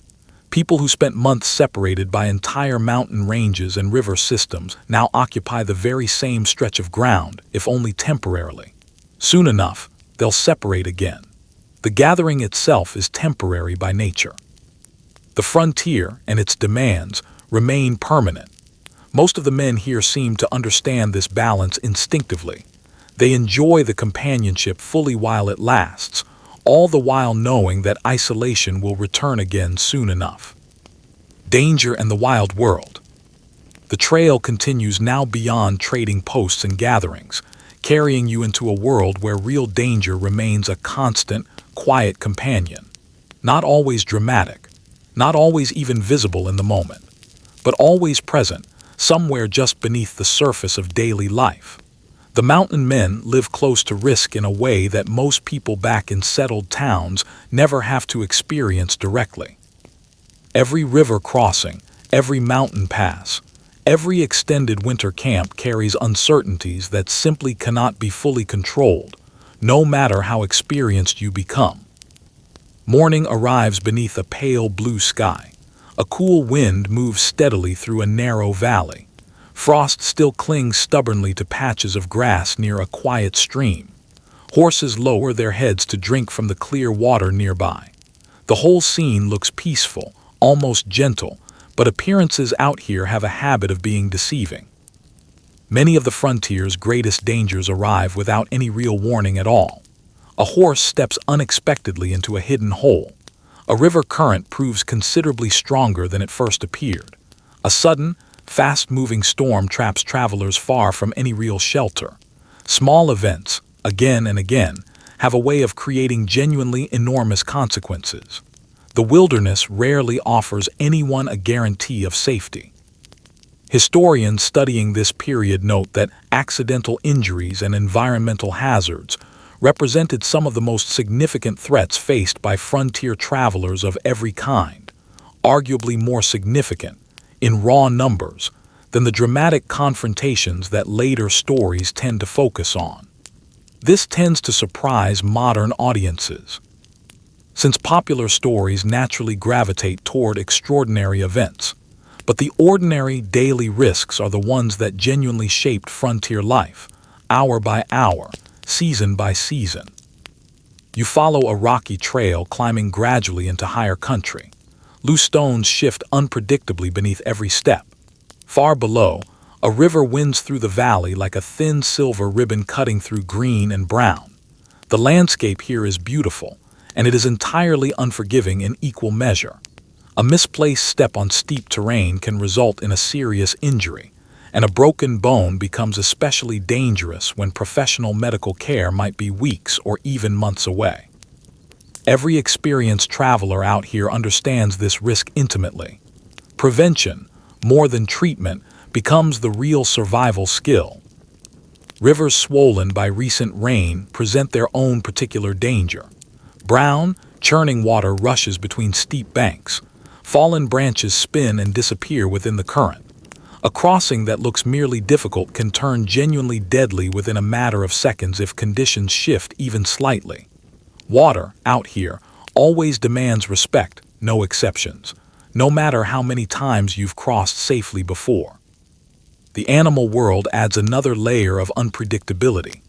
People who spent months separated by entire mountain ranges and river systems now occupy the very same stretch of ground, if only temporarily. Soon enough, they'll separate again. The gathering itself is temporary by nature. The frontier and its demands remain permanent. Most of the men here seem to understand this balance instinctively. They enjoy the companionship fully while it lasts, all the while knowing that isolation will return again soon enough. Danger and the wild world. The trail continues now beyond trading posts and gatherings, carrying you into a world where real danger remains a constant, quiet companion. Not always dramatic, not always even visible in the moment, but always present, somewhere just beneath the surface of daily life. The mountain men live close to risk in a way that most people back in settled towns never have to experience directly. Every river crossing, every mountain pass, every extended winter camp carries uncertainties that simply cannot be fully controlled, no matter how experienced you become. Morning arrives beneath a pale blue sky. A cool wind moves steadily through a narrow valley. Frost still clings stubbornly to patches of grass near a quiet stream. Horses lower their heads to drink from the clear water nearby. The whole scene looks peaceful, almost gentle, but appearances out here have a habit of being deceiving. Many of the frontier's greatest dangers arrive without any real warning at all. A horse steps unexpectedly into a hidden hole. A river current proves considerably stronger than it first appeared. A sudden, fast-moving storm traps travelers far from any real shelter. Small events, again and again, have a way of creating genuinely enormous consequences. The wilderness rarely offers anyone a guarantee of safety. Historians studying this period note that accidental injuries and environmental hazards represented some of the most significant threats faced by frontier travelers of every kind, arguably more significant, in raw numbers, than the dramatic confrontations that later stories tend to focus on. This tends to surprise modern audiences, since popular stories naturally gravitate toward extraordinary events. But the ordinary daily risks are the ones that genuinely shaped frontier life, hour by hour, season by season. You follow a rocky trail climbing gradually into higher country. Loose stones shift unpredictably beneath every step. Far below, a river winds through the valley like a thin silver ribbon cutting through green and brown. The landscape here is beautiful, and it is entirely unforgiving in equal measure. A misplaced step on steep terrain can result in a serious injury, and a broken bone becomes especially dangerous when professional medical care might be weeks or even months away. Every experienced traveler out here understands this risk intimately. Prevention, more than treatment, becomes the real survival skill. Rivers swollen by recent rain present their own particular danger. Brown, churning water rushes between steep banks. Fallen branches spin and disappear within the current. A crossing that looks merely difficult can turn genuinely deadly within a matter of seconds if conditions shift even slightly. Water, out here, always demands respect, no exceptions, no matter how many times you've crossed safely before. The animal world adds another layer of unpredictability.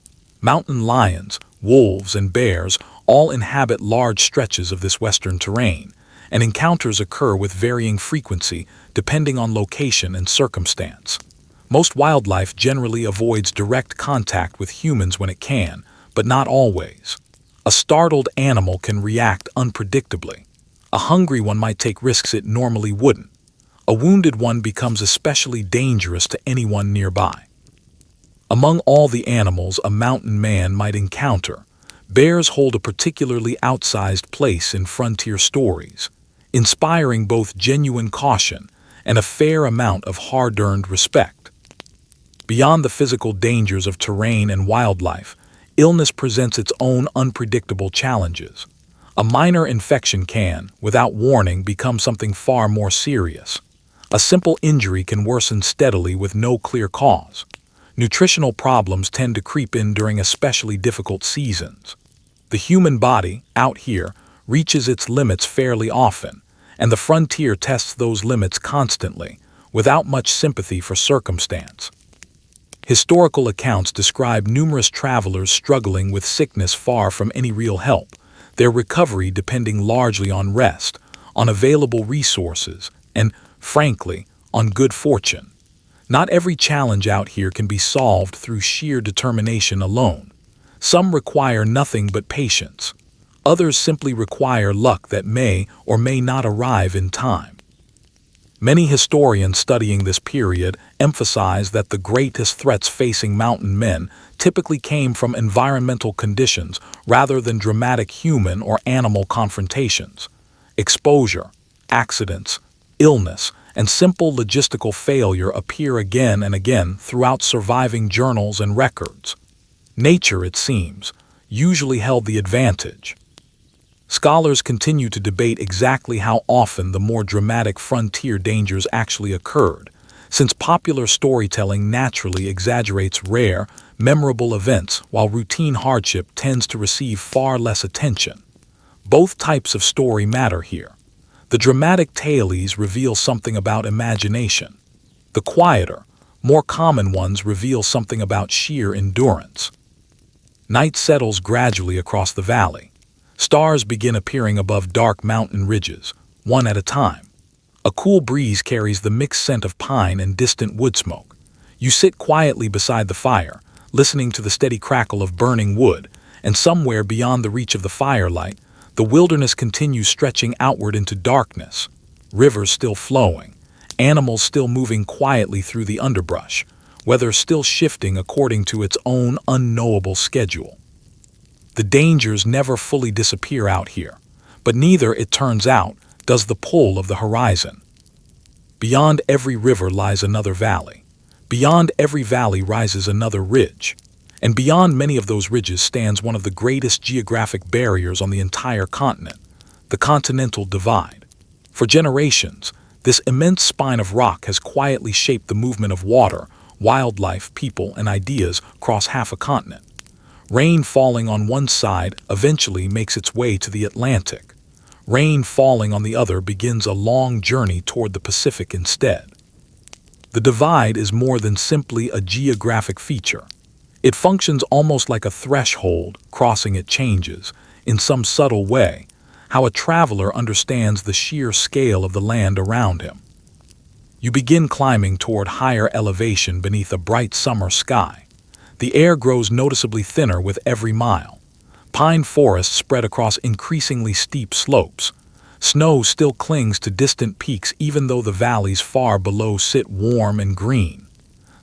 Mountain lions, wolves, and bears all inhabit large stretches of this western terrain, and encounters occur with varying frequency depending on location and circumstance. Most wildlife generally avoids direct contact with humans when it can, but not always. A startled animal can react unpredictably. A hungry one might take risks it normally wouldn't. A wounded one becomes especially dangerous to anyone nearby. Among all the animals a mountain man might encounter, bears hold a particularly outsized place in frontier stories, inspiring both genuine caution and a fair amount of hard-earned respect. Beyond the physical dangers of terrain and wildlife, illness presents its own unpredictable challenges. A minor infection can, without warning, become something far more serious. A simple injury can worsen steadily with no clear cause. Nutritional problems tend to creep in during especially difficult seasons. The human body, out here, reaches its limits fairly often, and the frontier tests those limits constantly, without much sympathy for circumstance. Historical accounts describe numerous travelers struggling with sickness far from any real help, their recovery depending largely on rest, on available resources, and, frankly, on good fortune. Not every challenge out here can be solved through sheer determination alone. Some require nothing but patience. Others simply require luck that may or may not arrive in time. Many historians studying this period emphasize that the greatest threats facing mountain men typically came from environmental conditions rather than dramatic human or animal confrontations. Exposure, accidents, illness, and simple logistical failure appear again and again throughout surviving journals and records. Nature, it seems, usually held the advantage. Scholars continue to debate exactly how often the more dramatic frontier dangers actually occurred, since popular storytelling naturally exaggerates rare, memorable events while routine hardship tends to receive far less attention. Both types of story matter here. The dramatic tales reveal something about imagination. The quieter, more common ones reveal something about sheer endurance. Night settles gradually across the valley. Stars begin appearing above dark mountain ridges, one at a time. A cool breeze carries the mixed scent of pine and distant wood smoke. You sit quietly beside the fire, listening to the steady crackle of burning wood, and somewhere beyond the reach of the firelight, the wilderness continues stretching outward into darkness, rivers still flowing, animals still moving quietly through the underbrush, weather still shifting according to its own unknowable schedule. The dangers never fully disappear out here, but neither, it turns out, does the pull of the horizon. Beyond every river lies another valley. Beyond every valley rises another ridge. And beyond many of those ridges stands one of the greatest geographic barriers on the entire continent, the continental divide. For generations, this immense spine of rock has quietly shaped the movement of water, wildlife, people, and ideas across half a continent. Rain falling on one side eventually makes its way to the Atlantic. Rain falling on the other begins a long journey toward the Pacific instead. The divide is more than simply a geographic feature. It functions almost like a threshold. Crossing it changes, in some subtle way, how a traveler understands the sheer scale of the land around him. You begin climbing toward higher elevation beneath a bright summer sky. The air grows noticeably thinner with every mile. Pine forests spread across increasingly steep slopes. Snow still clings to distant peaks even though the valleys far below sit warm and green.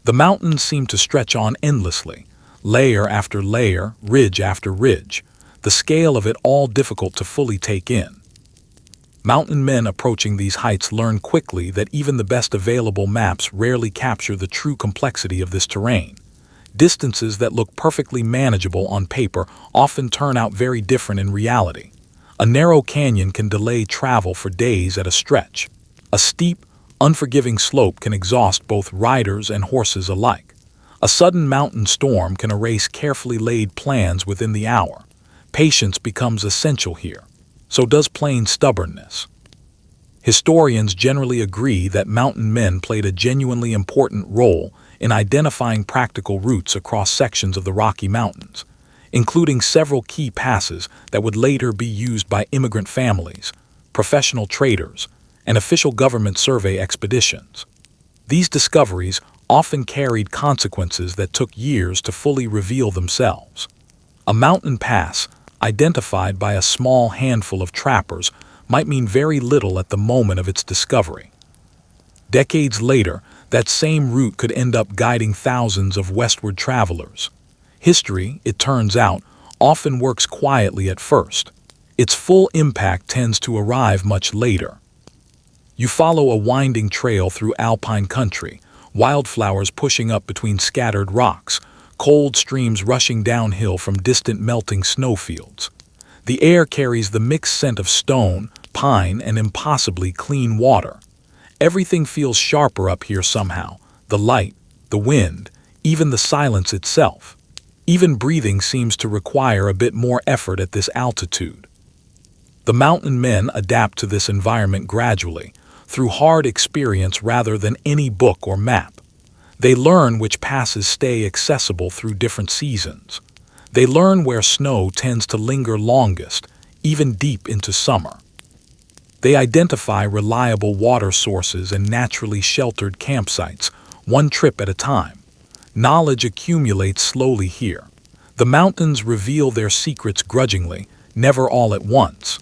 The mountains seem to stretch on endlessly, layer after layer, ridge after ridge, the scale of it all difficult to fully take in. Mountain men approaching these heights learn quickly that even the best available maps rarely capture the true complexity of this terrain. Distances that look perfectly manageable on paper often turn out very different in reality. A narrow canyon can delay travel for days at a stretch. A steep, unforgiving slope can exhaust both riders and horses alike. A sudden mountain storm can erase carefully laid plans within the hour. Patience becomes essential here. So does plain stubbornness. Historians generally agree that mountain men played a genuinely important role in identifying practical routes across sections of the Rocky Mountains, including several key passes that would later be used by immigrant families, professional traders, and official government survey expeditions. These discoveries often carried consequences that took years to fully reveal themselves. A mountain pass, identified by a small handful of trappers, might mean very little at the moment of its discovery. Decades later, that same route could end up guiding thousands of westward travelers. History, it turns out, often works quietly at first. Its full impact tends to arrive much later. You follow a winding trail through alpine country, wildflowers pushing up between scattered rocks, cold streams rushing downhill from distant melting snowfields. The air carries the mixed scent of stone, pine, and impossibly clean water. Everything feels sharper up here somehow, the light, the wind, even the silence itself. Even breathing seems to require a bit more effort at this altitude. The mountain men adapt to this environment gradually, through hard experience rather than any book or map. They learn which passes stay accessible through different seasons. They learn where snow tends to linger longest, even deep into summer. They identify reliable water sources and naturally sheltered campsites, one trip at a time. Knowledge accumulates slowly here. The mountains reveal their secrets grudgingly, never all at once.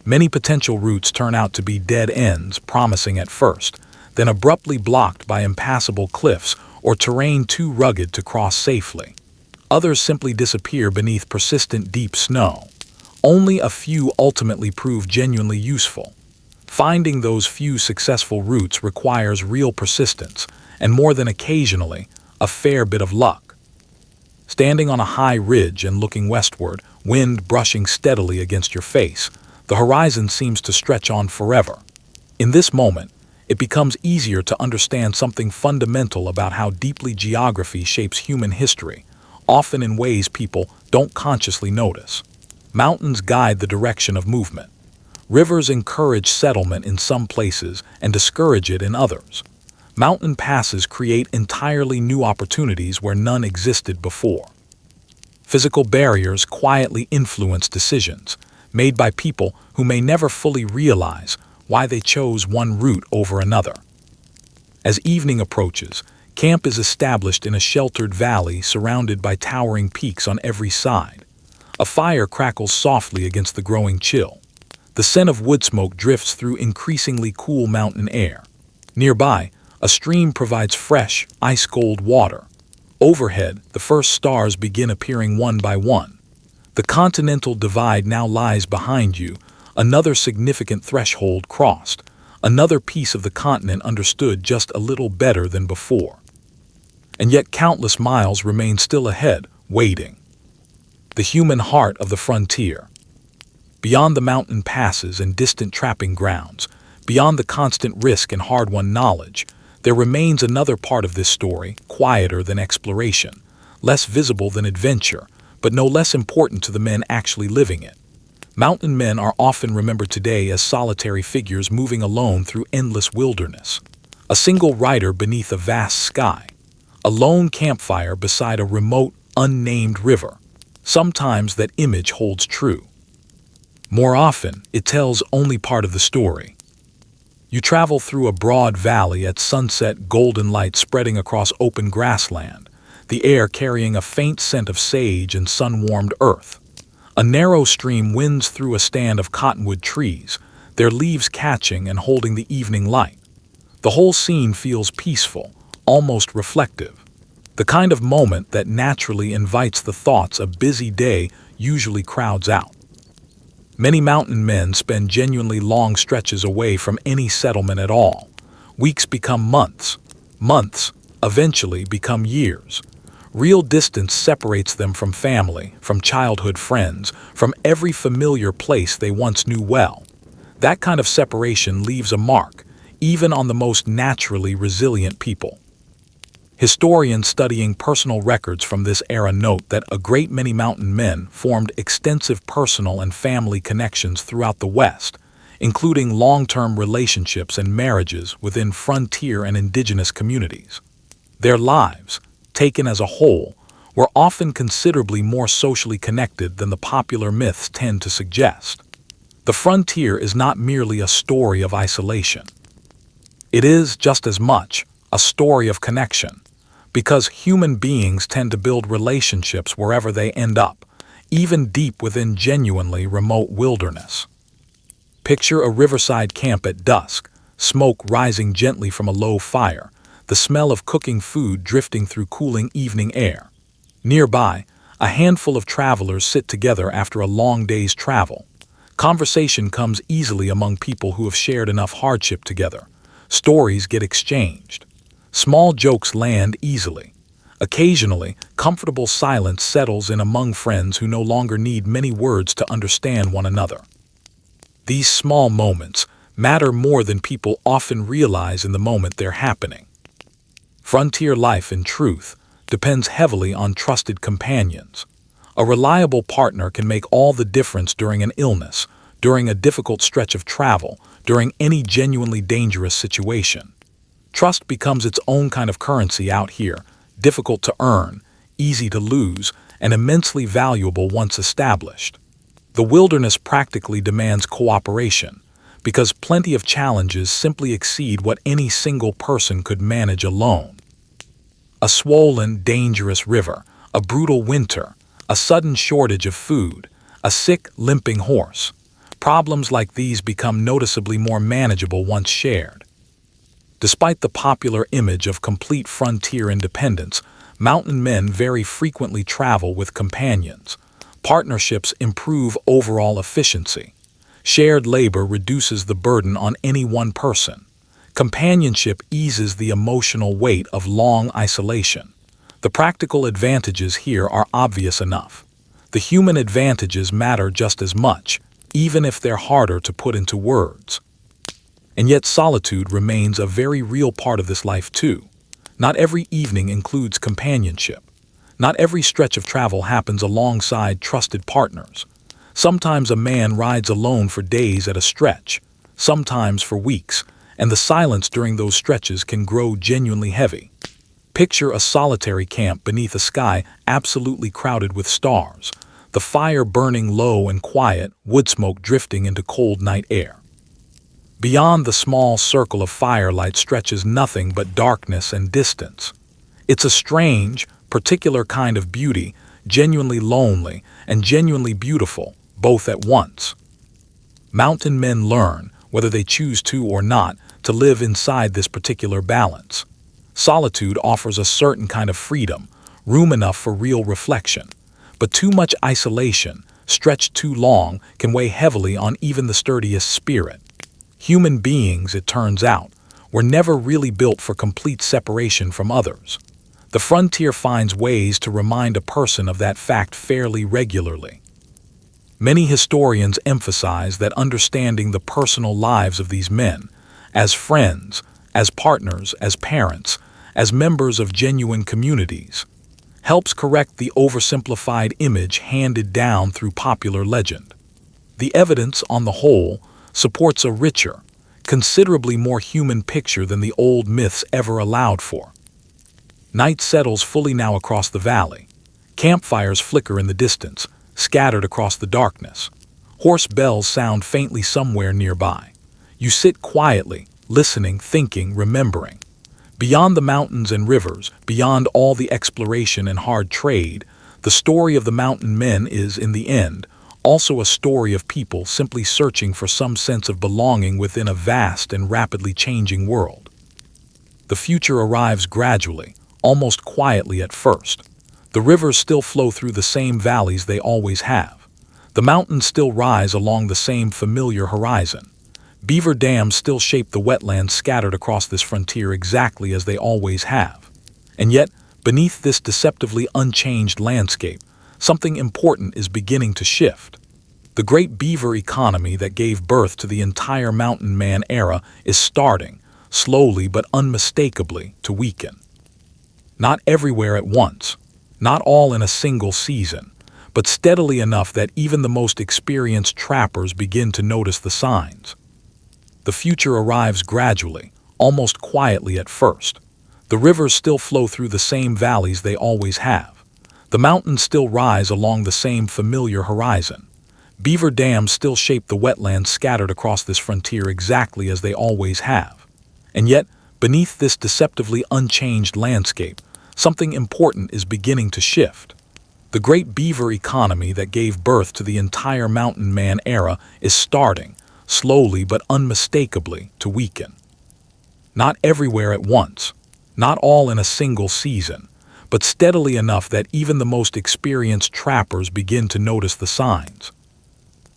Many potential routes turn out to be dead ends, promising at first, then abruptly blocked by impassable cliffs or terrain too rugged to cross safely. Others simply disappear beneath persistent deep snow. Only a few ultimately prove genuinely useful. Finding those few successful routes requires real persistence, and more than occasionally, a fair bit of luck. Standing on a high ridge and looking westward, wind brushing steadily against your face, the horizon seems to stretch on forever. In this moment, it becomes easier to understand something fundamental about how deeply geography shapes human history, often in ways people don't consciously notice. Mountains guide the direction of movement. Rivers encourage settlement in some places and discourage it in others. Mountain passes create entirely new opportunities where none existed before. Physical barriers quietly influence decisions, made by people who may never fully realize why they chose one route over another. As evening approaches, camp is established in a sheltered valley surrounded by towering peaks on every side. A fire crackles softly against the growing chill. The scent of wood smoke drifts through increasingly cool mountain air. Nearby, a stream provides fresh, ice-cold water. Overhead, the first stars begin appearing one by one. The continental divide now lies behind you, another significant threshold crossed, another piece of the continent understood just a little better than before. And yet countless miles remain still ahead, waiting. The human heart of the frontier. Beyond the mountain passes and distant trapping grounds, beyond the constant risk and hard-won knowledge, there remains another part of this story, quieter than exploration, less visible than adventure, but no less important to the men actually living it. Mountain men are often remembered today as solitary figures moving alone through endless wilderness. A single rider beneath a vast sky. A lone campfire beside a remote, unnamed river. Sometimes that image holds true. More often, it tells only part of the story. You travel through a broad valley at sunset, golden light spreading across open grassland, the air carrying a faint scent of sage and sun-warmed earth. A narrow stream winds through a stand of cottonwood trees, their leaves catching and holding the evening light. The whole scene feels peaceful, almost reflective. The kind of moment that naturally invites the thoughts a busy day usually crowds out. Many mountain men spend genuinely long stretches away from any settlement at all. Weeks become months. Months eventually become years. Real distance separates them from family, from childhood friends, from every familiar place they once knew well. That kind of separation leaves a mark, even on the most naturally resilient people. Historians studying personal records from this era note that a great many mountain men formed extensive personal and family connections throughout the West, including long-term relationships and marriages within frontier and indigenous communities. Their lives, taken as a whole, were often considerably more socially connected than the popular myths tend to suggest. The frontier is not merely a story of isolation. It is, just as much, a story of connection. Because human beings tend to build relationships wherever they end up, even deep within genuinely remote wilderness. Picture a riverside camp at dusk, smoke rising gently from a low fire, the smell of cooking food drifting through cooling evening air. Nearby, a handful of travelers sit together after a long day's travel. Conversation comes easily among people who have shared enough hardship together. Stories get exchanged. Small jokes land easily. Occasionally, comfortable silence settles in among friends who no longer need many words to understand one another. These small moments matter more than people often realize in the moment they're happening. Frontier life, in truth, depends heavily on trusted companions. A reliable partner can make all the difference during an illness, during a difficult stretch of travel, during any genuinely dangerous situation. Trust becomes its own kind of currency out here, difficult to earn, easy to lose, and immensely valuable once established. The wilderness practically demands cooperation, because plenty of challenges simply exceed what any single person could manage alone. A swollen, dangerous river, a brutal winter, a sudden shortage of food, a sick, limping horse. Problems like these become noticeably more manageable once shared. Despite the popular image of complete frontier independence, mountain men very frequently travel with companions. Partnerships improve overall efficiency. Shared labor reduces the burden on any one person. Companionship eases the emotional weight of long isolation. The practical advantages here are obvious enough. The human advantages matter just as much, even if they're harder to put into words. And yet solitude remains a very real part of this life too. Not every evening includes companionship. Not every stretch of travel happens alongside trusted partners. Sometimes a man rides alone for days at a stretch, sometimes for weeks, and the silence during those stretches can grow genuinely heavy. Picture a solitary camp beneath a sky absolutely crowded with stars, the fire burning low and quiet, wood smoke drifting into cold night air. Beyond the small circle of firelight stretches nothing but darkness and distance. It's a strange, particular kind of beauty, genuinely lonely, and genuinely beautiful, both at once. Mountain men learn, whether they choose to or not, to live inside this particular balance. Solitude offers a certain kind of freedom, room enough for real reflection. But too much isolation, stretched too long, can weigh heavily on even the sturdiest spirit. Human beings, it turns out, were never really built for complete separation from others. The frontier finds ways to remind a person of that fact fairly regularly. Many historians emphasize that understanding the personal lives of these men, as friends, as partners, as parents, as members of genuine communities, helps correct the oversimplified image handed down through popular legend. The evidence, on the whole, supports a richer, considerably more human picture than the old myths ever allowed for. Night settles fully now across the valley. Campfires flicker in the distance, scattered across the darkness. Horse bells sound faintly somewhere nearby. You sit quietly, listening, thinking, remembering. Beyond the mountains and rivers, beyond all the exploration and hard trade, the story of the mountain men is, in the end, also a story of people simply searching for some sense of belonging within a vast and rapidly changing world. The future arrives gradually, almost quietly at first. The rivers still flow through the same valleys they always have. The mountains still rise along the same familiar horizon. Beaver dams still shape the wetlands scattered across this frontier exactly as they always have. And yet, beneath this deceptively unchanged landscape, something important is beginning to shift. The great beaver economy that gave birth to the entire mountain man era is starting, slowly but unmistakably, to weaken. Not everywhere at once, not all in a single season, but steadily enough that even the most experienced trappers begin to notice the signs. The future arrives gradually, almost quietly at first. The rivers still flow through the same valleys they always have. The mountains still rise along the same familiar horizon. Beaver dams still shape the wetlands scattered across this frontier exactly as they always have. And yet, beneath this deceptively unchanged landscape, something important is beginning to shift. The great beaver economy that gave birth to the entire mountain man era is starting, slowly but unmistakably, to weaken. Not everywhere at once, not all in a single season, but steadily enough that even the most experienced trappers begin to notice the signs.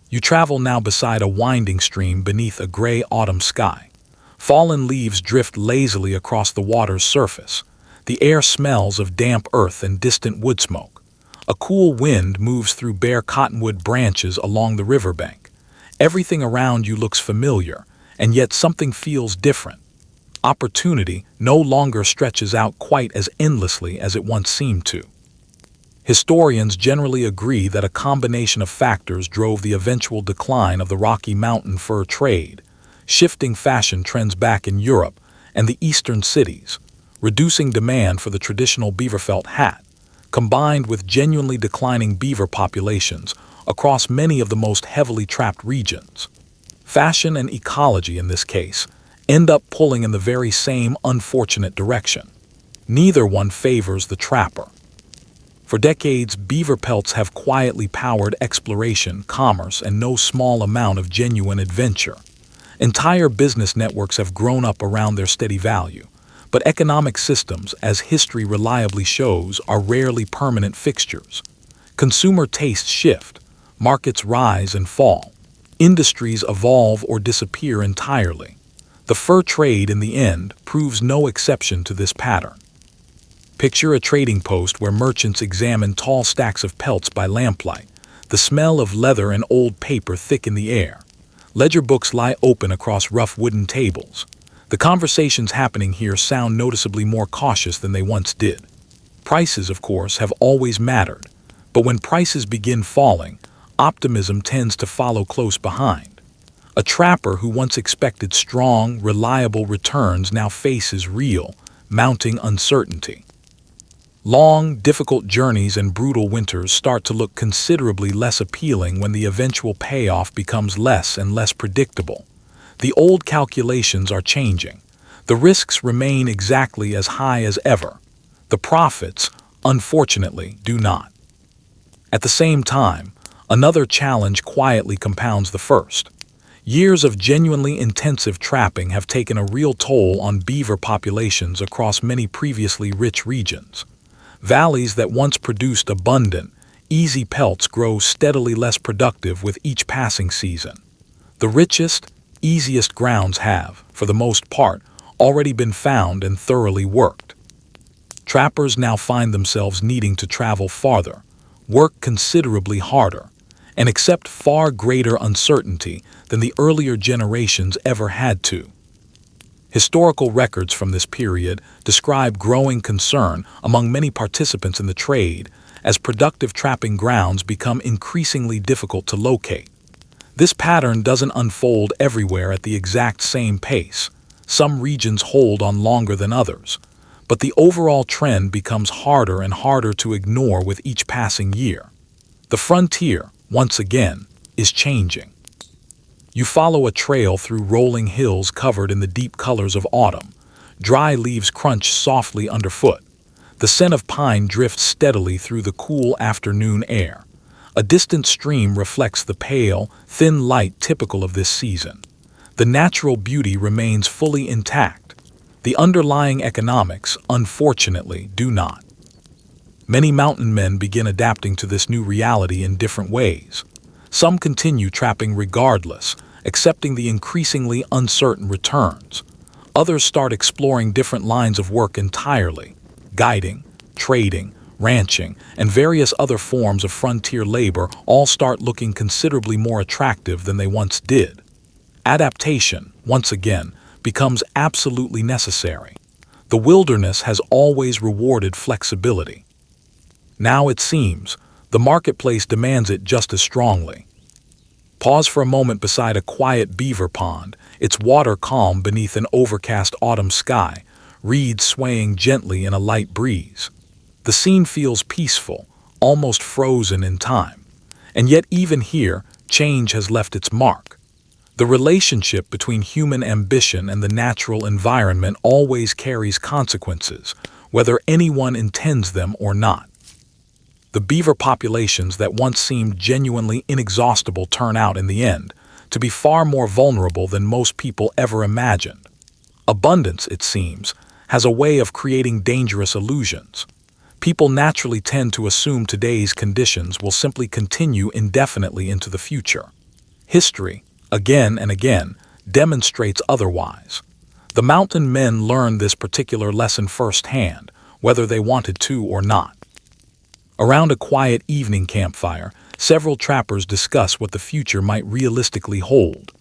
You travel now beside a winding stream beneath a gray autumn sky. Fallen leaves drift lazily across the water's surface. The air smells of damp earth and distant wood smoke. A cool wind moves through bare cottonwood branches along the riverbank. Everything around you looks familiar, and yet something feels different. Opportunity no longer stretches out quite as endlessly as it once seemed to. Historians generally agree that a combination of factors drove the eventual decline of the Rocky Mountain fur trade, shifting fashion trends back in Europe and the eastern cities, reducing demand for the traditional beaver felt hat, combined with genuinely declining beaver populations across many of the most heavily trapped regions. Fashion and ecology, in this case, end up pulling in the very same unfortunate direction. Neither one favors the trapper. For decades, beaver pelts have quietly powered exploration, commerce, and no small amount of genuine adventure. Entire business networks have grown up around their steady value, but economic systems, as history reliably shows, are rarely permanent fixtures. Consumer tastes shift, markets rise and fall, industries evolve or disappear entirely. The fur trade, in the end, proves no exception to this pattern. Picture a trading post where merchants examine tall stacks of pelts by lamplight, the smell of leather and old paper thick in the air. Ledger books lie open across rough wooden tables. The conversations happening here sound noticeably more cautious than they once did. Prices, of course, have always mattered, but when prices begin falling, optimism tends to follow close behind. A trapper who once expected strong, reliable returns now faces real, mounting uncertainty. Long, difficult journeys and brutal winters start to look considerably less appealing when the eventual payoff becomes less and less predictable. The old calculations are changing. The risks remain exactly as high as ever. The profits, unfortunately, do not. At the same time, another challenge quietly compounds the first. Years of genuinely intensive trapping have taken a real toll on beaver populations across many previously rich regions. Valleys that once produced abundant, easy pelts grow steadily less productive with each passing season. The richest, easiest grounds have, for the most part, already been found and thoroughly worked. Trappers now find themselves needing to travel farther, work considerably harder, and accept far greater uncertainty than the earlier generations ever had to. Historical records from this period describe growing concern among many participants in the trade as productive trapping grounds become increasingly difficult to locate. This pattern doesn't unfold everywhere at the exact same pace. Some regions hold on longer than others, but the overall trend becomes harder and harder to ignore with each passing year. The frontier, once again, is changing. You follow a trail through rolling hills covered in the deep colors of autumn. Dry leaves crunch softly underfoot. The scent of pine drifts steadily through the cool afternoon air. A distant stream reflects the pale, thin light typical of this season. The natural beauty remains fully intact. The underlying economics, unfortunately, do not. Many mountain men begin adapting to this new reality in different ways. Some continue trapping regardless, accepting the increasingly uncertain returns. Others start exploring different lines of work entirely: guiding, trading, ranching, and various other forms of frontier labor all start looking considerably more attractive than they once did. Adaptation, once again, becomes absolutely necessary. The wilderness has always rewarded flexibility. Now it seems, the marketplace demands it just as strongly. Pause for a moment beside a quiet beaver pond, its water calm beneath an overcast autumn sky, reeds swaying gently in a light breeze. The scene feels peaceful, almost frozen in time. And yet even here, change has left its mark. The relationship between human ambition and the natural environment always carries consequences, whether anyone intends them or not. The beaver populations that once seemed genuinely inexhaustible turn out in the end to be far more vulnerable than most people ever imagined. Abundance, it seems, has a way of creating dangerous illusions. People naturally tend to assume today's conditions will simply continue indefinitely into the future. History, again and again, demonstrates otherwise. The mountain men learned this particular lesson firsthand, whether they wanted to or not. Around a quiet evening campfire, several trappers discuss what the future might realistically hold.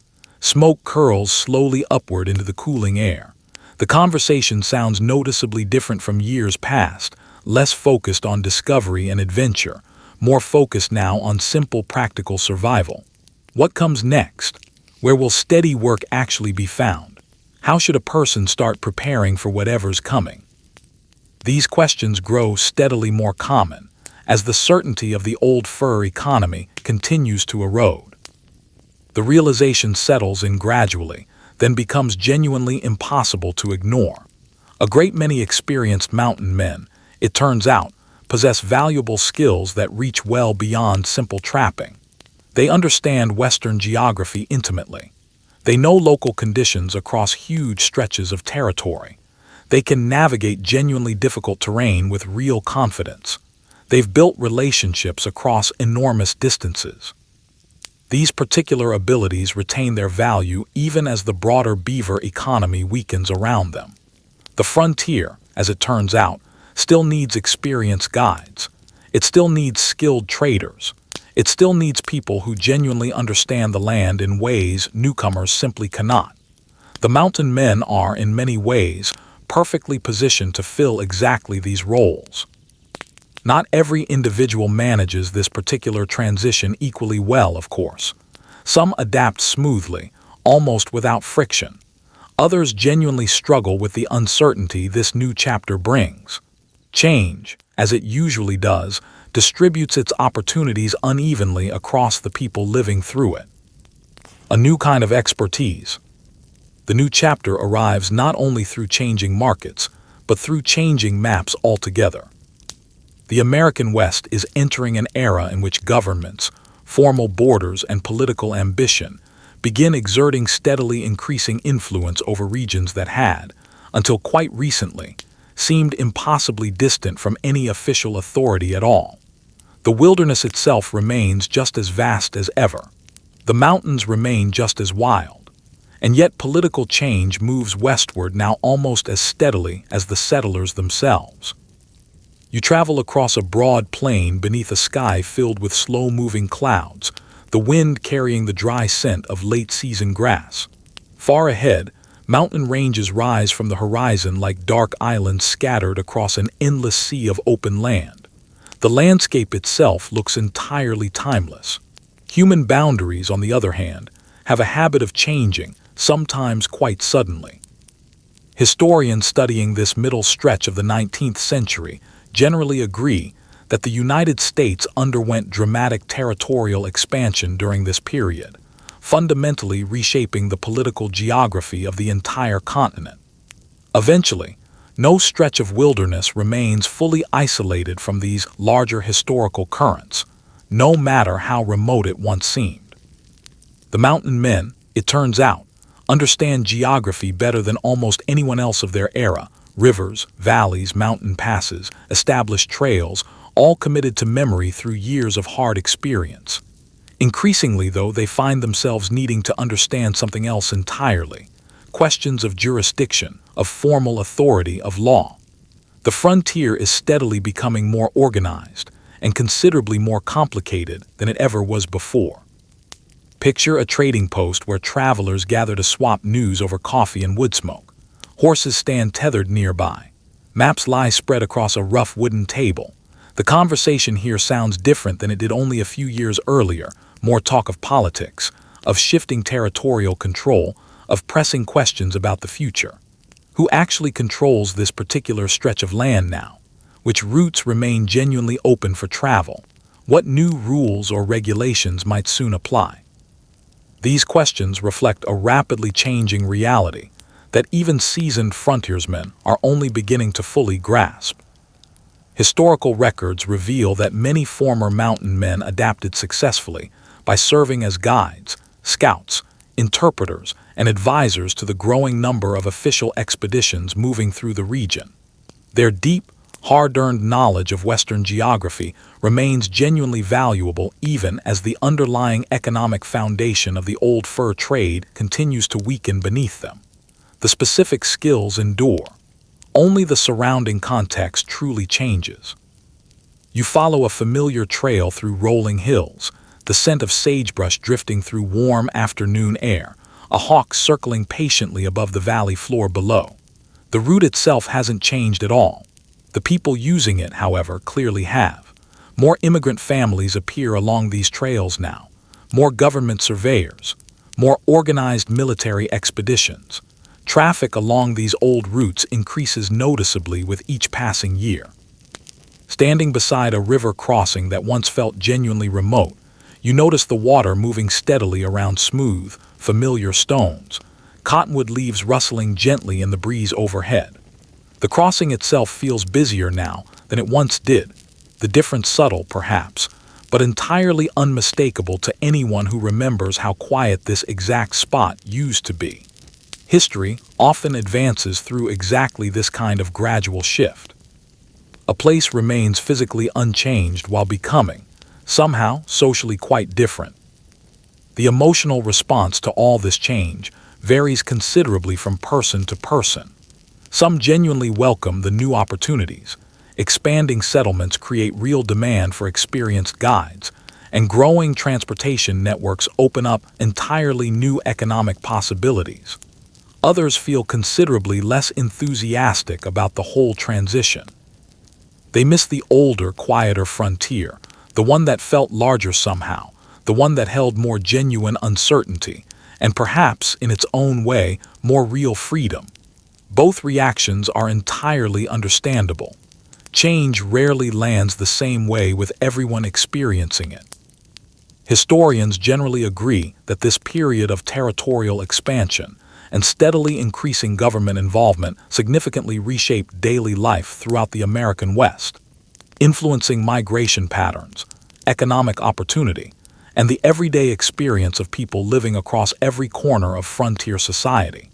Smoke curls slowly upward into the cooling air. The conversation sounds noticeably different from years past, less focused on discovery and adventure, more focused now on simple practical survival. What comes next? Where will steady work actually be found? How should a person start preparing for whatever's coming? These questions grow steadily more common as the certainty of the old fur economy continues to erode. The realization settles in gradually, then becomes genuinely impossible to ignore. A great many experienced mountain men, it turns out, possess valuable skills that reach well beyond simple trapping. They understand Western geography intimately. They know local conditions across huge stretches of territory. They can navigate genuinely difficult terrain with real confidence. They've built relationships across enormous distances. These particular abilities retain their value even as the broader beaver economy weakens around them. The frontier, as it turns out, still needs experienced guides. It still needs skilled traders. It still needs people who genuinely understand the land in ways newcomers simply cannot. The mountain men are, in many ways, perfectly positioned to fill exactly these roles. Not every individual manages this particular transition equally well, of course. Some adapt smoothly, almost without friction. Others genuinely struggle with the uncertainty this new chapter brings. Change, as it usually does, distributes its opportunities unevenly across the people living through it. A new kind of expertise. The new chapter arrives not only through changing markets, but through changing maps altogether. The American West is entering an era in which governments, formal borders, and political ambition begin exerting steadily increasing influence over regions that had, until quite recently, seemed impossibly distant from any official authority at all. The wilderness itself remains just as vast as ever. The mountains remain just as wild. And yet political change moves westward now almost as steadily as the settlers themselves. You travel across a broad plain beneath a sky filled with slow-moving clouds, the wind carrying the dry scent of late-season grass. Far ahead, mountain ranges rise from the horizon like dark islands scattered across an endless sea of open land. The landscape itself looks entirely timeless. Human boundaries, on the other hand, have a habit of changing, sometimes quite suddenly. Historians studying this middle stretch of the 19th century generally agree that the United States underwent dramatic territorial expansion during this period, fundamentally reshaping the political geography of the entire continent. Eventually, no stretch of wilderness remains fully isolated from these larger historical currents, no matter how remote it once seemed. The mountain men, it turns out, understand geography better than almost anyone else of their era. Rivers, valleys, mountain passes, established trails, all committed to memory through years of hard experience. Increasingly, though, they find themselves needing to understand something else entirely: questions of jurisdiction, of formal authority, of law. The frontier is steadily becoming more organized and considerably more complicated than it ever was before. Picture a trading post where travelers gather to swap news over coffee and wood smoke. Horses stand tethered nearby. Maps lie spread across a rough wooden table. The conversation here sounds different than it did only a few years earlier. More talk of politics, of shifting territorial control, of pressing questions about the future. Who actually controls this particular stretch of land now? Which routes remain genuinely open for travel? What new rules or regulations might soon apply? These questions reflect a rapidly changing reality that even seasoned frontiersmen are only beginning to fully grasp. Historical records reveal that many former mountain men adapted successfully by serving as guides, scouts, interpreters, and advisors to the growing number of official expeditions moving through the region. Their deep, hard-earned knowledge of Western geography remains genuinely valuable even as the underlying economic foundation of the old fur trade continues to weaken beneath them. The specific skills endure. Only the surrounding context truly changes. You follow a familiar trail through rolling hills, the scent of sagebrush drifting through warm afternoon air, a hawk circling patiently above the valley floor below. The route itself hasn't changed at all. The people using it, however, clearly have. More immigrant families appear along these trails now, more government surveyors, more organized military expeditions. Traffic along these old routes increases noticeably with each passing year. Standing beside a river crossing that once felt genuinely remote, you notice the water moving steadily around smooth, familiar stones, cottonwood leaves rustling gently in the breeze overhead. The crossing itself feels busier now than it once did, the difference subtle perhaps, but entirely unmistakable to anyone who remembers how quiet this exact spot used to be. History often advances through exactly this kind of gradual shift. A place remains physically unchanged while becoming, somehow, socially quite different. The emotional response to all this change varies considerably from person to person. Some genuinely welcome the new opportunities. Expanding settlements create real demand for experienced guides, and growing transportation networks open up entirely new economic possibilities. Others feel considerably less enthusiastic about the whole transition. They miss the older, quieter frontier, the one that felt larger somehow, the one that held more genuine uncertainty, and perhaps, in its own way, more real freedom. Both reactions are entirely understandable. Change rarely lands the same way with everyone experiencing it. Historians generally agree that this period of territorial expansion and steadily increasing government involvement significantly reshaped daily life throughout the American West. influencing migration patterns, economic opportunity, and the everyday experience of people living across every corner of frontier society.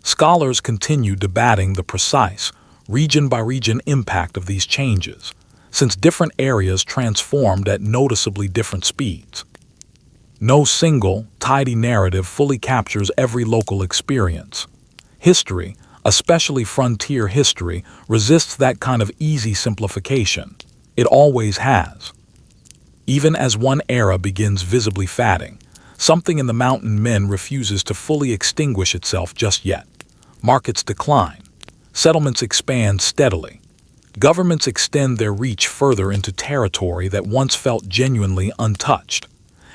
Scholars continue debating the precise, region-by-region impact of these changes, since different areas transformed at noticeably different speeds. No single, tidy narrative fully captures every local experience. History, especially frontier history, resists that kind of easy simplification. It always has. Even as one era begins visibly fading, something in the mountain men refuses to fully extinguish itself just yet. Markets decline. Settlements expand steadily. Governments extend their reach further into territory that once felt genuinely untouched.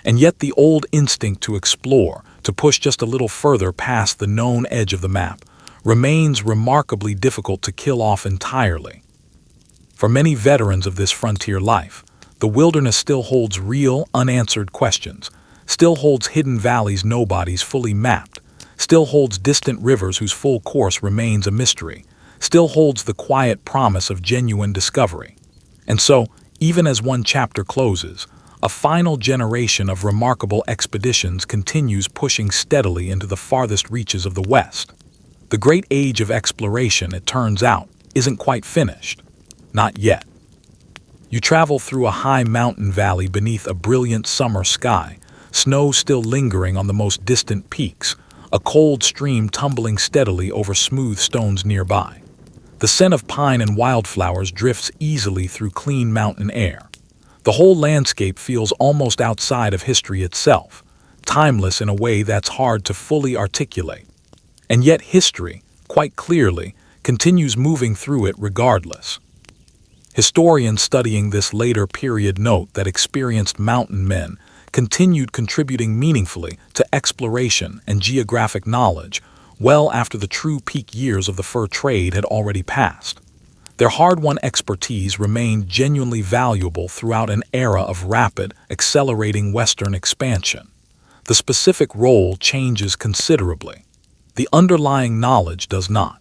And yet the old instinct to explore, to push just a little further past the known edge of the map, remains remarkably difficult to kill off entirely. For many veterans of this frontier life, the wilderness still holds real, unanswered questions, still holds hidden valleys nobody's fully mapped, still holds distant rivers whose full course remains a mystery, still holds the quiet promise of genuine discovery. And so, even as one chapter closes, a final generation of remarkable expeditions continues pushing steadily into the farthest reaches of the West. The great age of exploration, it turns out, isn't quite finished. Not yet. You travel through a high mountain valley beneath a brilliant summer sky, snow still lingering on the most distant peaks, a cold stream tumbling steadily over smooth stones nearby. The scent of pine and wildflowers drifts easily through clean mountain air. The whole landscape feels almost outside of history itself, timeless in a way that's hard to fully articulate. And yet history, quite clearly, continues moving through it regardless. Historians studying this later period note that experienced mountain men continued contributing meaningfully to exploration and geographic knowledge well after the true peak years of the fur trade had already passed. Their hard-won expertise remained genuinely valuable throughout an era of rapid, accelerating Western expansion. The specific role changes considerably. The underlying knowledge does not.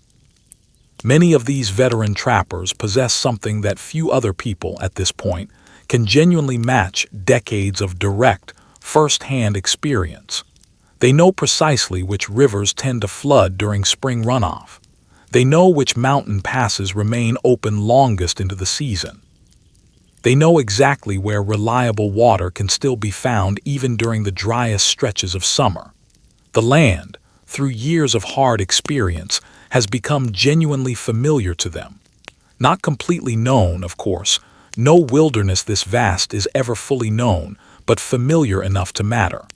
Many of these veteran trappers possess something that few other people at this point can genuinely match: decades of direct, first-hand experience. They know precisely which rivers tend to flood during spring runoff. They know which mountain passes remain open longest into the season. They know exactly where reliable water can still be found even during the driest stretches of summer. The land, through years of hard experience, has become genuinely familiar to them. Not completely known, of course. No wilderness this vast is ever fully known, but familiar enough to matter.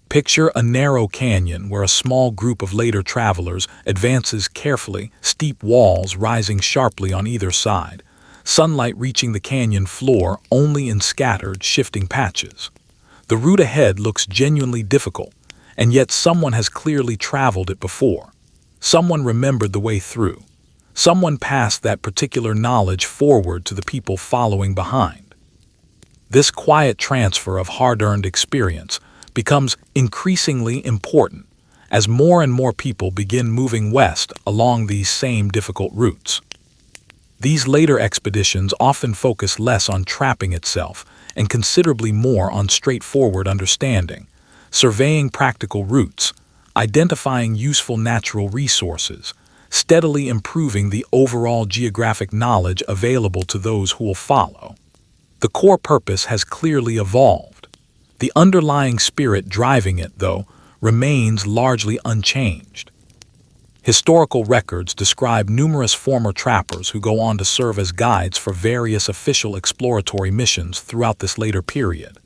Picture a narrow canyon where a small group of later travelers advances carefully, steep walls rising sharply on either side, sunlight reaching the canyon floor only in scattered, shifting patches. The route ahead looks genuinely difficult, and yet someone has clearly traveled it before. Someone remembered the way through. Someone passed that particular knowledge forward to the people following behind. This quiet transfer of hard-earned experience becomes increasingly important as more and more people begin moving west along these same difficult routes. These later expeditions often focus less on trapping itself and considerably more on straightforward understanding, surveying practical routes, identifying useful natural resources, steadily improving the overall geographic knowledge available to those who will follow. The core purpose has clearly evolved. The underlying spirit driving it, though, remains largely unchanged. Historical records describe numerous former trappers who go on to serve as guides for various official exploratory missions throughout this later period.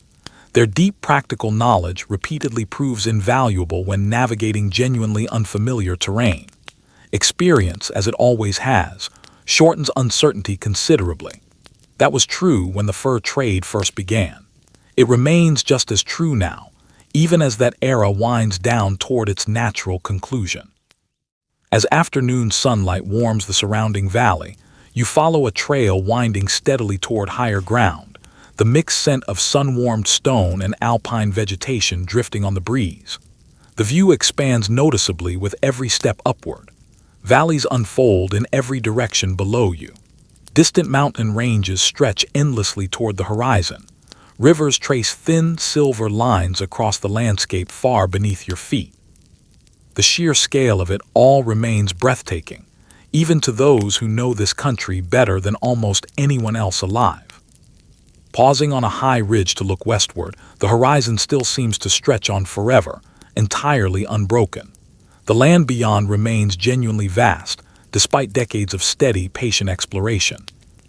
Their deep practical knowledge repeatedly proves invaluable when navigating genuinely unfamiliar terrain. Experience, as it always has, shortens uncertainty considerably. That was true when the fur trade first began. It remains just as true now, even as that era winds down toward its natural conclusion. As afternoon sunlight warms the surrounding valley, you follow a trail winding steadily toward higher ground, the mixed scent of sun-warmed stone and alpine vegetation drifting on the breeze. The view expands noticeably with every step upward. Valleys unfold in every direction below you. Distant mountain ranges stretch endlessly toward the horizon. Rivers trace thin, silver lines across the landscape far beneath your feet. The sheer scale of it all remains breathtaking, even to those who know this country better than almost anyone else alive. Pausing on a high ridge to look westward, the horizon still seems to stretch on forever, entirely unbroken. The land beyond remains genuinely vast, despite decades of steady, patient exploration.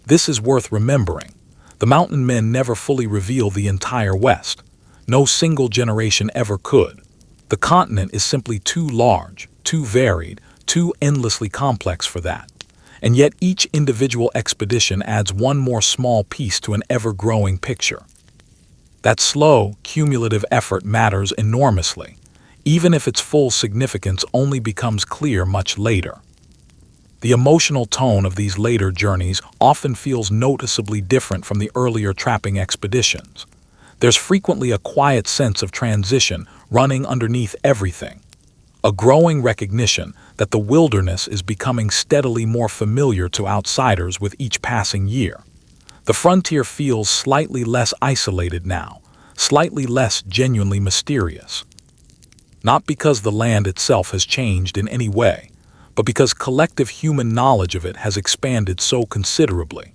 This is worth remembering. The mountain men never fully reveal the entire West. No single generation ever could. The continent is simply too large, too varied, too endlessly complex for that. And yet each individual expedition adds one more small piece to an ever-growing picture. That slow, cumulative effort matters enormously, even if its full significance only becomes clear much later. The emotional tone of these later journeys often feels noticeably different from the earlier trapping expeditions. There's frequently a quiet sense of transition running underneath everything, a growing recognition that the wilderness is becoming steadily more familiar to outsiders with each passing year. The frontier feels slightly less isolated now, slightly less genuinely mysterious. Not because the land itself has changed in any way, but because collective human knowledge of it has expanded so considerably.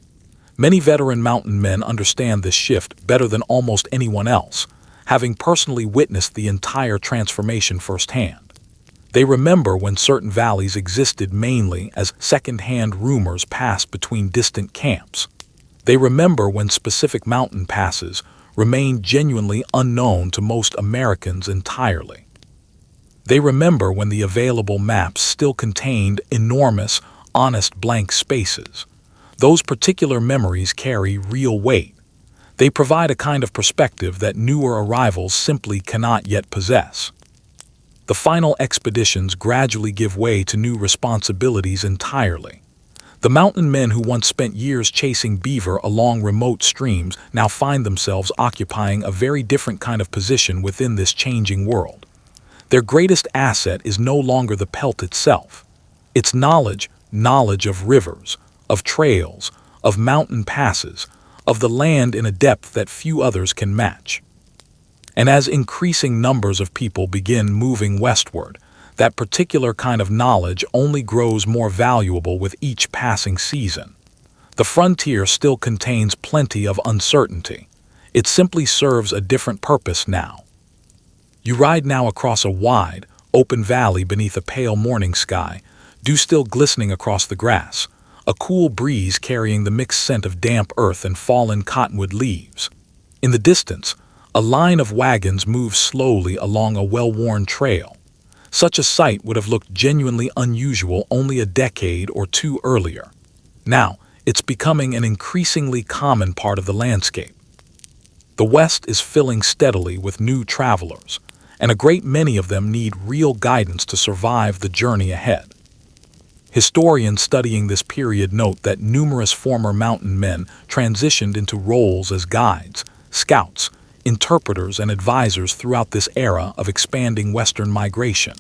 Many veteran mountain men understand this shift better than almost anyone else, having personally witnessed the entire transformation firsthand. They remember when certain valleys existed mainly as second-hand rumors passed between distant camps. They remember when specific mountain passes remained genuinely unknown to most Americans entirely. They remember when the available maps still contained enormous, honest blank spaces. Those particular memories carry real weight. They provide a kind of perspective that newer arrivals simply cannot yet possess. The final expeditions gradually give way to new responsibilities entirely. The mountain men who once spent years chasing beaver along remote streams now find themselves occupying a very different kind of position within this changing world. Their greatest asset is no longer the pelt itself. It's knowledge of rivers, of trails, of mountain passes, of the land in a depth that few others can match. And as increasing numbers of people begin moving westward, that particular kind of knowledge only grows more valuable with each passing season. The frontier still contains plenty of uncertainty. It simply serves a different purpose now. You ride now across a wide, open valley beneath a pale morning sky, dew still glistening across the grass, a cool breeze carrying the mixed scent of damp earth and fallen cottonwood leaves. In the distance, a line of wagons moves slowly along a well-worn trail. Such a sight would have looked genuinely unusual only a decade or two earlier. Now, it's becoming an increasingly common part of the landscape. The West is filling steadily with new travelers, and a great many of them need real guidance to survive the journey ahead. Historians studying this period note that numerous former mountain men transitioned into roles as guides, scouts, interpreters, and advisors throughout this era of expanding Western migration.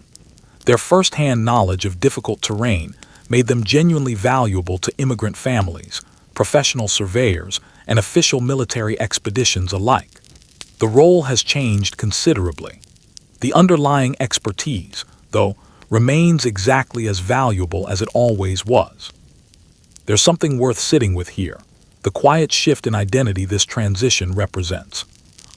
Their first-hand knowledge of difficult terrain made them genuinely valuable to immigrant families, professional surveyors, and official military expeditions alike. The role has changed considerably. The underlying expertise, though, remains exactly as valuable as it always was. There's something worth sitting with here, the quiet shift in identity this transition represents.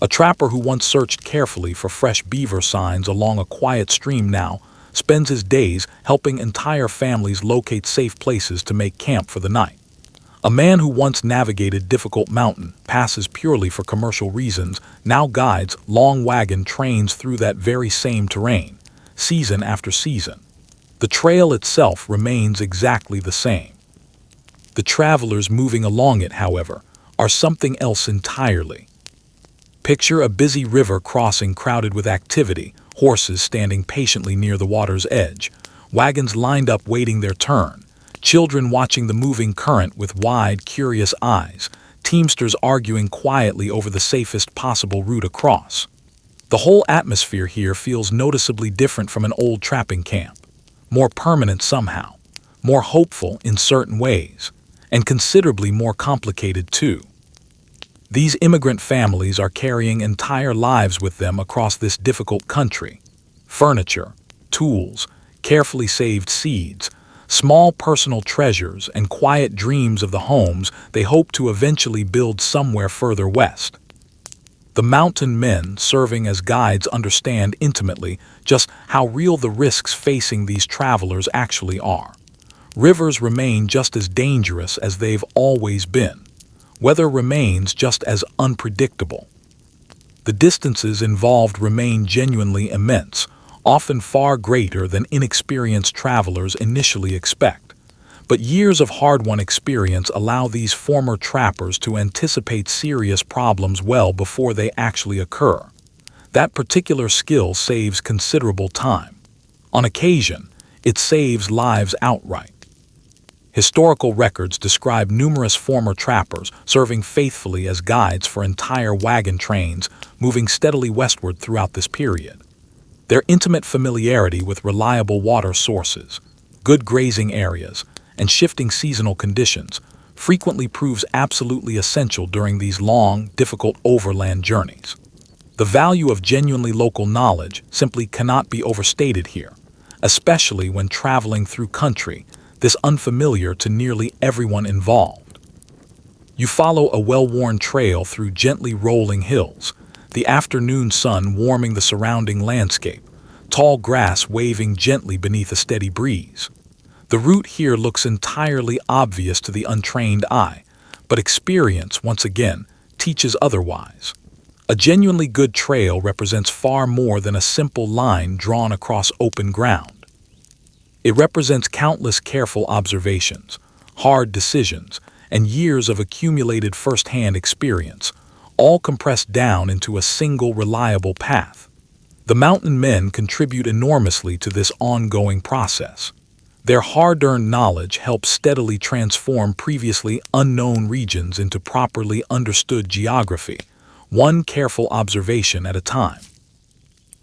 A trapper who once searched carefully for fresh beaver signs along a quiet stream now spends his days helping entire families locate safe places to make camp for the night. A man who once navigated difficult mountain passes purely for commercial reasons now guides long wagon trains through that very same terrain, season after season. The trail itself remains exactly the same. The travelers moving along it, however, are something else entirely. Picture a busy river crossing crowded with activity, horses standing patiently near the water's edge, wagons lined up waiting their turn, children watching the moving current with wide, curious eyes, teamsters arguing quietly over the safest possible route across. The whole atmosphere here feels noticeably different from an old trapping camp, more permanent somehow, more hopeful in certain ways, and considerably more complicated too. These immigrant families are carrying entire lives with them across this difficult country. Furniture, tools, carefully saved seeds, small personal treasures, and quiet dreams of the homes they hope to eventually build somewhere further west. The mountain men serving as guides understand intimately just how real the risks facing these travelers actually are. Rivers remain just as dangerous as they've always been. Weather remains just as unpredictable. The distances involved remain genuinely immense, often far greater than inexperienced travelers initially expect. But years of hard-won experience allow these former trappers to anticipate serious problems well before they actually occur. That particular skill saves considerable time. On occasion, it saves lives outright. Historical records describe numerous former trappers serving faithfully as guides for entire wagon trains moving steadily westward throughout this period. Their intimate familiarity with reliable water sources, good grazing areas, and shifting seasonal conditions frequently proves absolutely essential during these long, difficult overland journeys. The value of genuinely local knowledge simply cannot be overstated here, especially when traveling through country this unfamiliar to nearly everyone involved. You follow a well-worn trail through gently rolling hills, the afternoon sun warming the surrounding landscape, tall grass waving gently beneath a steady breeze. The route here looks entirely obvious to the untrained eye, but experience, once again, teaches otherwise. A genuinely good trail represents far more than a simple line drawn across open ground. It represents countless careful observations, hard decisions, and years of accumulated first-hand experience, all compressed down into a single reliable path. The mountain men contribute enormously to this ongoing process. Their hard-earned knowledge helps steadily transform previously unknown regions into properly understood geography, one careful observation at a time.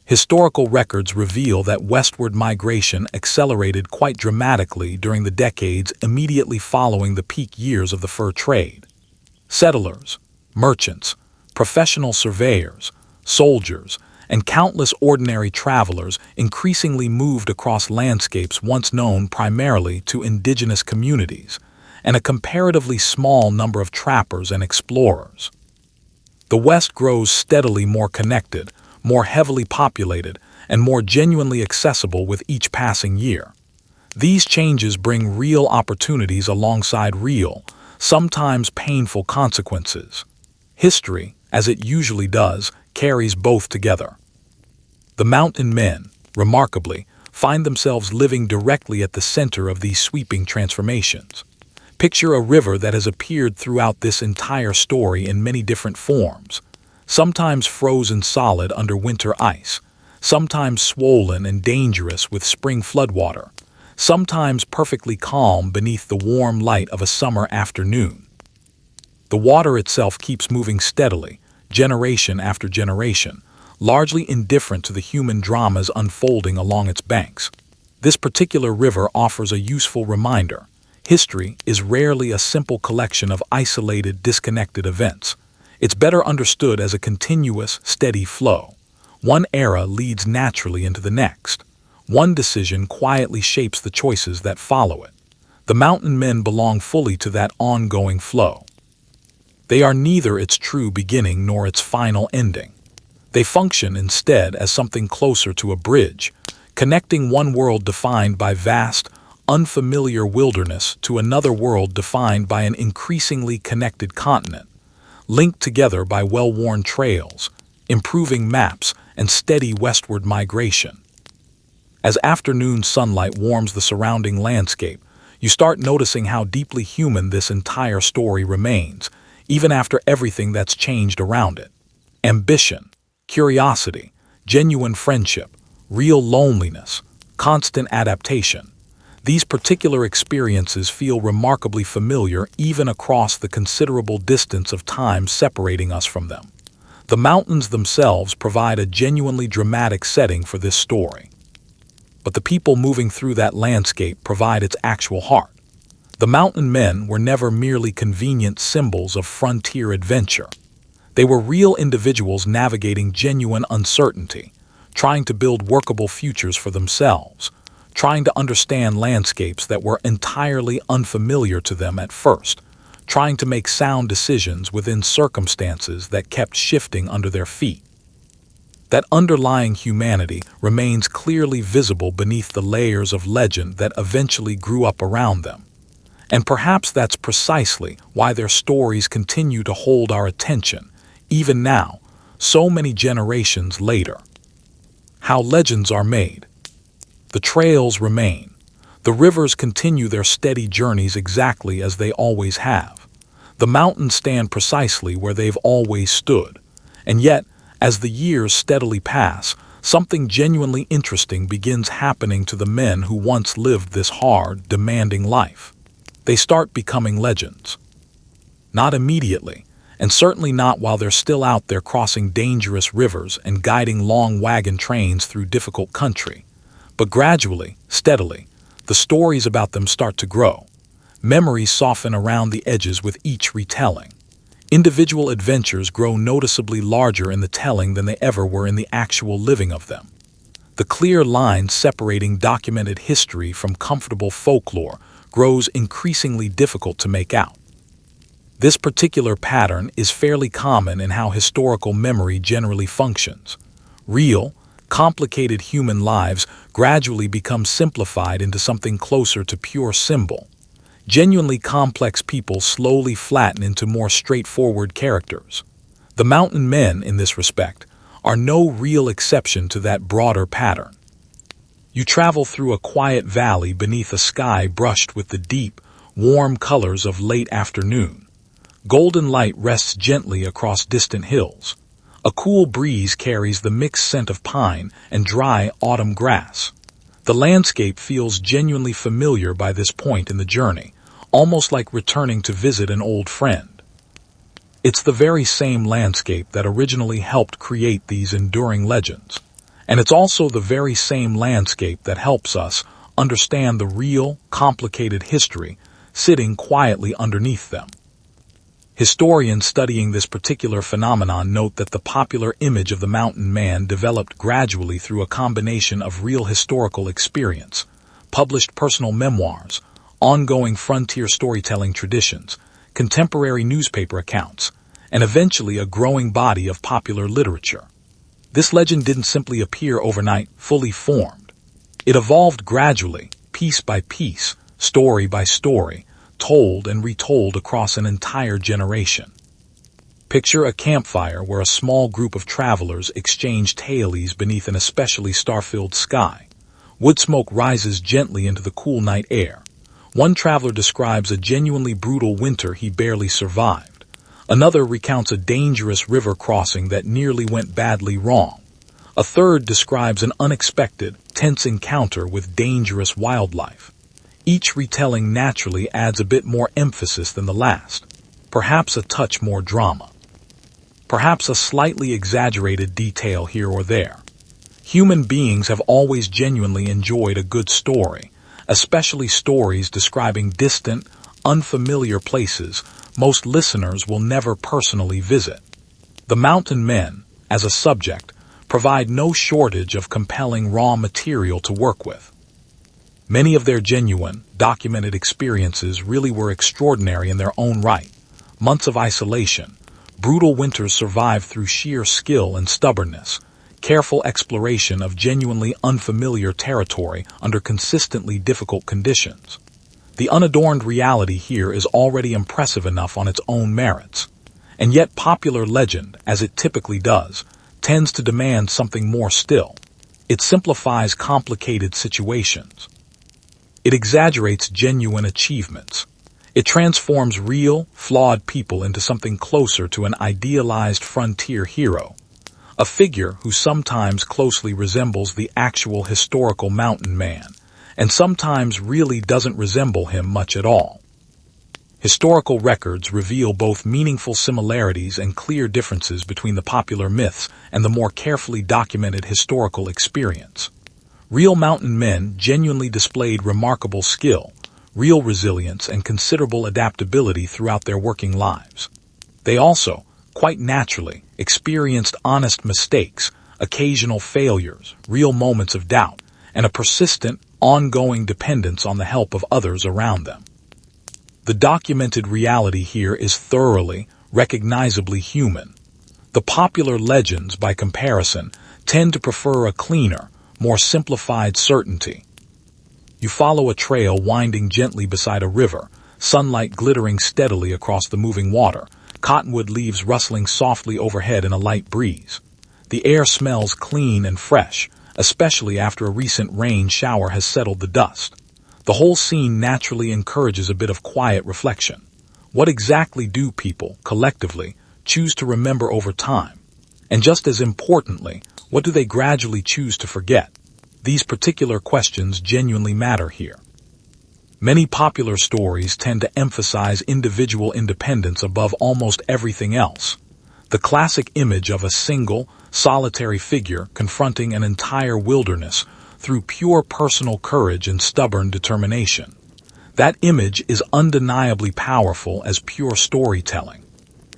Historical records reveal that westward migration accelerated quite dramatically during the decades immediately following the peak years of the fur trade. Settlers, merchants, professional surveyors, soldiers, and countless ordinary travelers increasingly moved across landscapes once known primarily to indigenous communities, and a comparatively small number of trappers and explorers. The West grows steadily more connected, more heavily populated, and more genuinely accessible with each passing year. These changes bring real opportunities alongside real, sometimes painful consequences. History, as it usually does, carries both together. The mountain men, remarkably, find themselves living directly at the center of these sweeping transformations. Picture a river that has appeared throughout this entire story in many different forms, sometimes frozen solid under winter ice, sometimes swollen and dangerous with spring floodwater, sometimes perfectly calm beneath the warm light of a summer afternoon. The water itself keeps moving steadily, generation after generation, largely indifferent to the human dramas unfolding along its banks. This particular river offers a useful reminder. History is rarely a simple collection of isolated, disconnected events. It's better understood as a continuous, steady flow. One era leads naturally into the next. One decision quietly shapes the choices that follow it. The mountain men belong fully to that ongoing flow. They are neither its true beginning nor its final ending. They function instead as something closer to a bridge, connecting one world defined by vast, unfamiliar wilderness to another world defined by an increasingly connected continent, linked together by well-worn trails, improving maps, and steady westward migration. As afternoon sunlight warms the surrounding landscape, you start noticing how deeply human this entire story remains, even after everything that's changed around it. Ambition, curiosity, genuine friendship, real loneliness, constant adaptation. These particular experiences feel remarkably familiar even across the considerable distance of time separating us from them. The mountains themselves provide a genuinely dramatic setting for this story. But the people moving through that landscape provide its actual heart. The mountain men were never merely convenient symbols of frontier adventure. They were real individuals navigating genuine uncertainty, trying to build workable futures for themselves, trying to understand landscapes that were entirely unfamiliar to them at first, trying to make sound decisions within circumstances that kept shifting under their feet. That underlying humanity remains clearly visible beneath the layers of legend that eventually grew up around them. And perhaps that's precisely why their stories continue to hold our attention, even now, so many generations later. How legends are made. The trails remain. The rivers continue their steady journeys exactly as they always have. The mountains stand precisely where they've always stood. And yet, as the years steadily pass, something genuinely interesting begins happening to the men who once lived this hard, demanding life. They start becoming legends. Not immediately, and certainly not while they're still out there crossing dangerous rivers and guiding long wagon trains through difficult country. But gradually, steadily, the stories about them start to grow. Memories soften around the edges with each retelling. Individual adventures grow noticeably larger in the telling than they ever were in the actual living of them. The clear line separating documented history from comfortable folklore grows increasingly difficult to make out. This particular pattern is fairly common in how historical memory generally functions. Real, complicated human lives gradually become simplified into something closer to pure symbol. Genuinely complex people slowly flatten into more straightforward characters. The mountain men, in this respect, are no real exception to that broader pattern. You travel through a quiet valley beneath a sky brushed with the deep, warm colors of late afternoon. Golden light rests gently across distant hills. A cool breeze carries the mixed scent of pine and dry autumn grass. The landscape feels genuinely familiar by this point in the journey, almost like returning to visit an old friend. It's the very same landscape that originally helped create these enduring legends. And it's also the very same landscape that helps us understand the real, complicated history sitting quietly underneath them. Historians studying this particular phenomenon note that the popular image of the mountain man developed gradually through a combination of real historical experience, published personal memoirs, ongoing frontier storytelling traditions, contemporary newspaper accounts, and eventually a growing body of popular literature. This legend didn't simply appear overnight, fully formed. It evolved gradually, piece by piece, story by story, told and retold across an entire generation. Picture a campfire where a small group of travelers exchange tales beneath an especially star-filled sky. Wood smoke rises gently into the cool night air. One traveler describes a genuinely brutal winter he barely survived. Another recounts a dangerous river crossing that nearly went badly wrong. A third describes an unexpected, tense encounter with dangerous wildlife. Each retelling naturally adds a bit more emphasis than the last, perhaps a touch more drama, perhaps a slightly exaggerated detail here or there. Human beings have always genuinely enjoyed a good story, especially stories describing distant, unfamiliar places most listeners will never personally visit. The mountain men, as a subject, provide no shortage of compelling raw material to work with. Many of their genuine, documented experiences really were extraordinary in their own right. Months of isolation, brutal winters survived through sheer skill and stubbornness, careful exploration of genuinely unfamiliar territory under consistently difficult conditions. The unadorned reality here is already impressive enough on its own merits. And yet popular legend, as it typically does, tends to demand something more still. It simplifies complicated situations. It exaggerates genuine achievements. It transforms real, flawed people into something closer to an idealized frontier hero, a figure who sometimes closely resembles the actual historical mountain man, and sometimes really doesn't resemble him much at all. Historical records reveal both meaningful similarities and clear differences between the popular myths and the more carefully documented historical experience. Real mountain men genuinely displayed remarkable skill, real resilience, and considerable adaptability throughout their working lives. They also, quite naturally, experienced honest mistakes, occasional failures, real moments of doubt, and a persistent, ongoing dependence on the help of others around them. The documented reality here is thoroughly, recognizably human. The popular legends, by comparison, tend to prefer a cleaner, more simplified certainty. You follow a trail winding gently beside a river, sunlight glittering steadily across the moving water, cottonwood leaves rustling softly overhead in a light breeze. The air smells clean and fresh, especially after a recent rain shower has settled the dust. The whole scene naturally encourages a bit of quiet reflection. What exactly do people, collectively, choose to remember over time? And just as importantly, what do they gradually choose to forget? These particular questions genuinely matter here. Many popular stories tend to emphasize individual independence above almost everything else. The classic image of a single, solitary figure confronting an entire wilderness through pure personal courage and stubborn determination. That image is undeniably powerful as pure storytelling.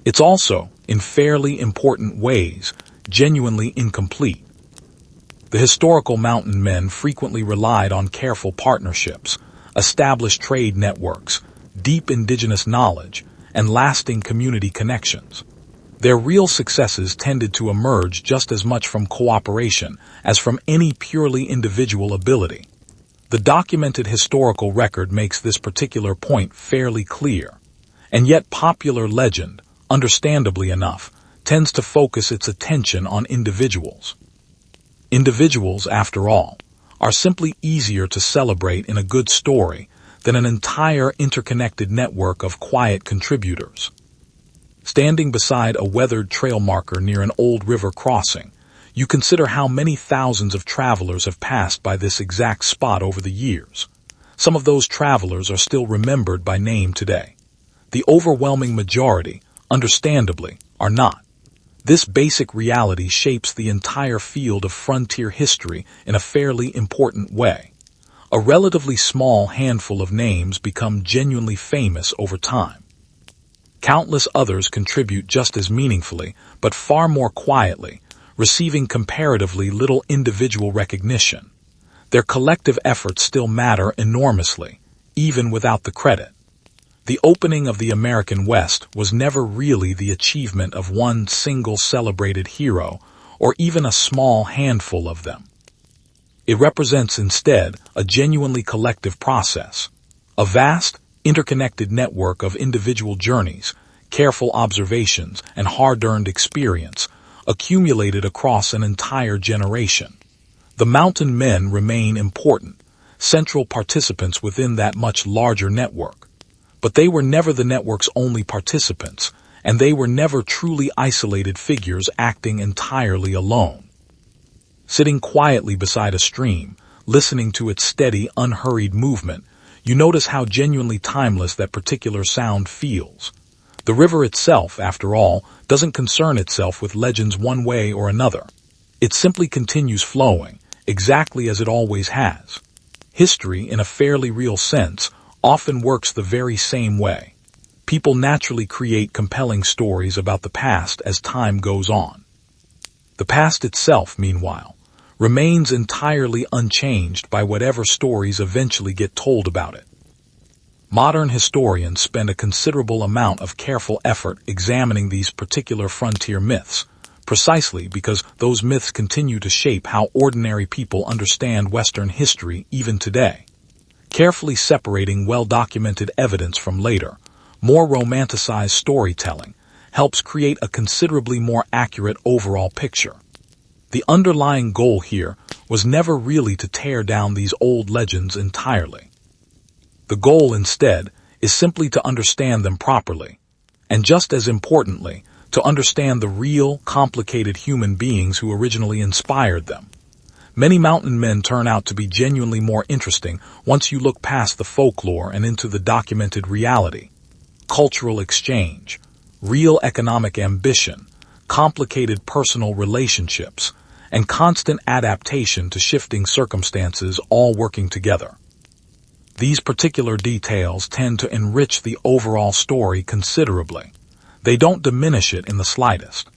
It's also, in fairly important ways, genuinely incomplete. The historical mountain men frequently relied on careful partnerships, established trade networks, deep indigenous knowledge, and lasting community connections. Their real successes tended to emerge just as much from cooperation as from any purely individual ability. The documented historical record makes this particular point fairly clear, and yet popular legend, understandably enough, tends to focus its attention on individuals. Individuals, after all, are simply easier to celebrate in a good story than an entire interconnected network of quiet contributors. Standing beside a weathered trail marker near an old river crossing, you consider how many thousands of travelers have passed by this exact spot over the years. Some of those travelers are still remembered by name today. The overwhelming majority, understandably, are not. This basic reality shapes the entire field of frontier history in a fairly important way. A relatively small handful of names become genuinely famous over time. Countless others contribute just as meaningfully, but far more quietly, receiving comparatively little individual recognition. Their collective efforts still matter enormously, even without the credit. The opening of the American West was never really the achievement of one single celebrated hero, or even a small handful of them. It represents instead a genuinely collective process, a vast, interconnected network of individual journeys, careful observations, and hard-earned experience, accumulated across an entire generation. The mountain men remain important, central participants within that much larger network. But they were never the network's only participants, and they were never truly isolated figures acting entirely alone. Sitting quietly beside a stream, listening to its steady, unhurried movement, you notice how genuinely timeless that particular sound feels. The river itself, after all, doesn't concern itself with legends one way or another. It simply continues flowing, exactly as it always has. History, in a fairly real sense, often works the very same way. People naturally create compelling stories about the past as time goes on. The past itself, meanwhile, remains entirely unchanged by whatever stories eventually get told about it. Modern historians spend a considerable amount of careful effort examining these particular frontier myths, precisely because those myths continue to shape how ordinary people understand Western history even today. Carefully separating well-documented evidence from later, more romanticized storytelling helps create a considerably more accurate overall picture. The underlying goal here was never really to tear down these old legends entirely. The goal, instead, is simply to understand them properly, and just as importantly, to understand the real, complicated human beings who originally inspired them. Many mountain men turn out to be genuinely more interesting once you look past the folklore and into the documented reality. Cultural exchange, real economic ambition, complicated personal relationships, and constant adaptation to shifting circumstances all working together. These particular details tend to enrich the overall story considerably. They don't diminish it in the slightest.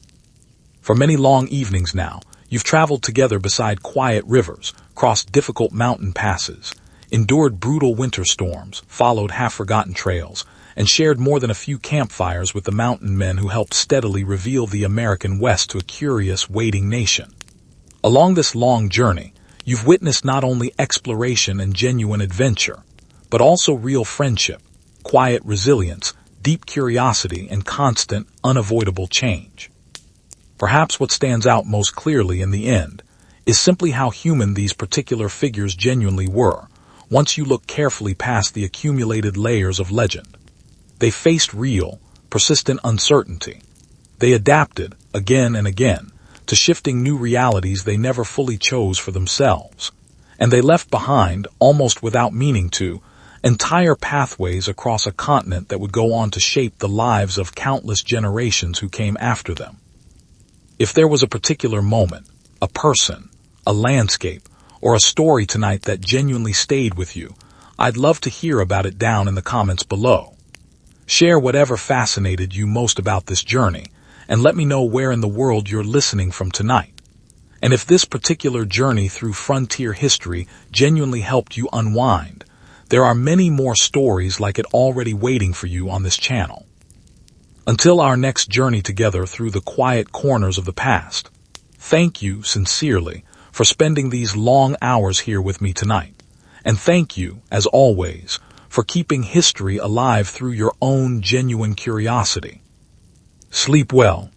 For many long evenings now, you've traveled together beside quiet rivers, crossed difficult mountain passes, endured brutal winter storms, followed half-forgotten trails, and shared more than a few campfires with the mountain men who helped steadily reveal the American West to a curious, waiting nation. Along this long journey, you've witnessed not only exploration and genuine adventure, but also real friendship, quiet resilience, deep curiosity, and constant, unavoidable change. Perhaps what stands out most clearly in the end is simply how human these particular figures genuinely were, once you look carefully past the accumulated layers of legend. They faced real, persistent uncertainty. They adapted, again and again, to shifting new realities they never fully chose for themselves. And they left behind, almost without meaning to, entire pathways across a continent that would go on to shape the lives of countless generations who came after them. If there was a particular moment, a person, a landscape, or a story tonight that genuinely stayed with you, I'd love to hear about it down in the comments below. Share whatever fascinated you most about this journey, and let me know where in the world you're listening from tonight. And if this particular journey through frontier history genuinely helped you unwind, there are many more stories like it already waiting for you on this channel. Until our next journey together through the quiet corners of the past, thank you sincerely for spending these long hours here with me tonight. And thank you, as always, for keeping history alive through your own genuine curiosity. Sleep well,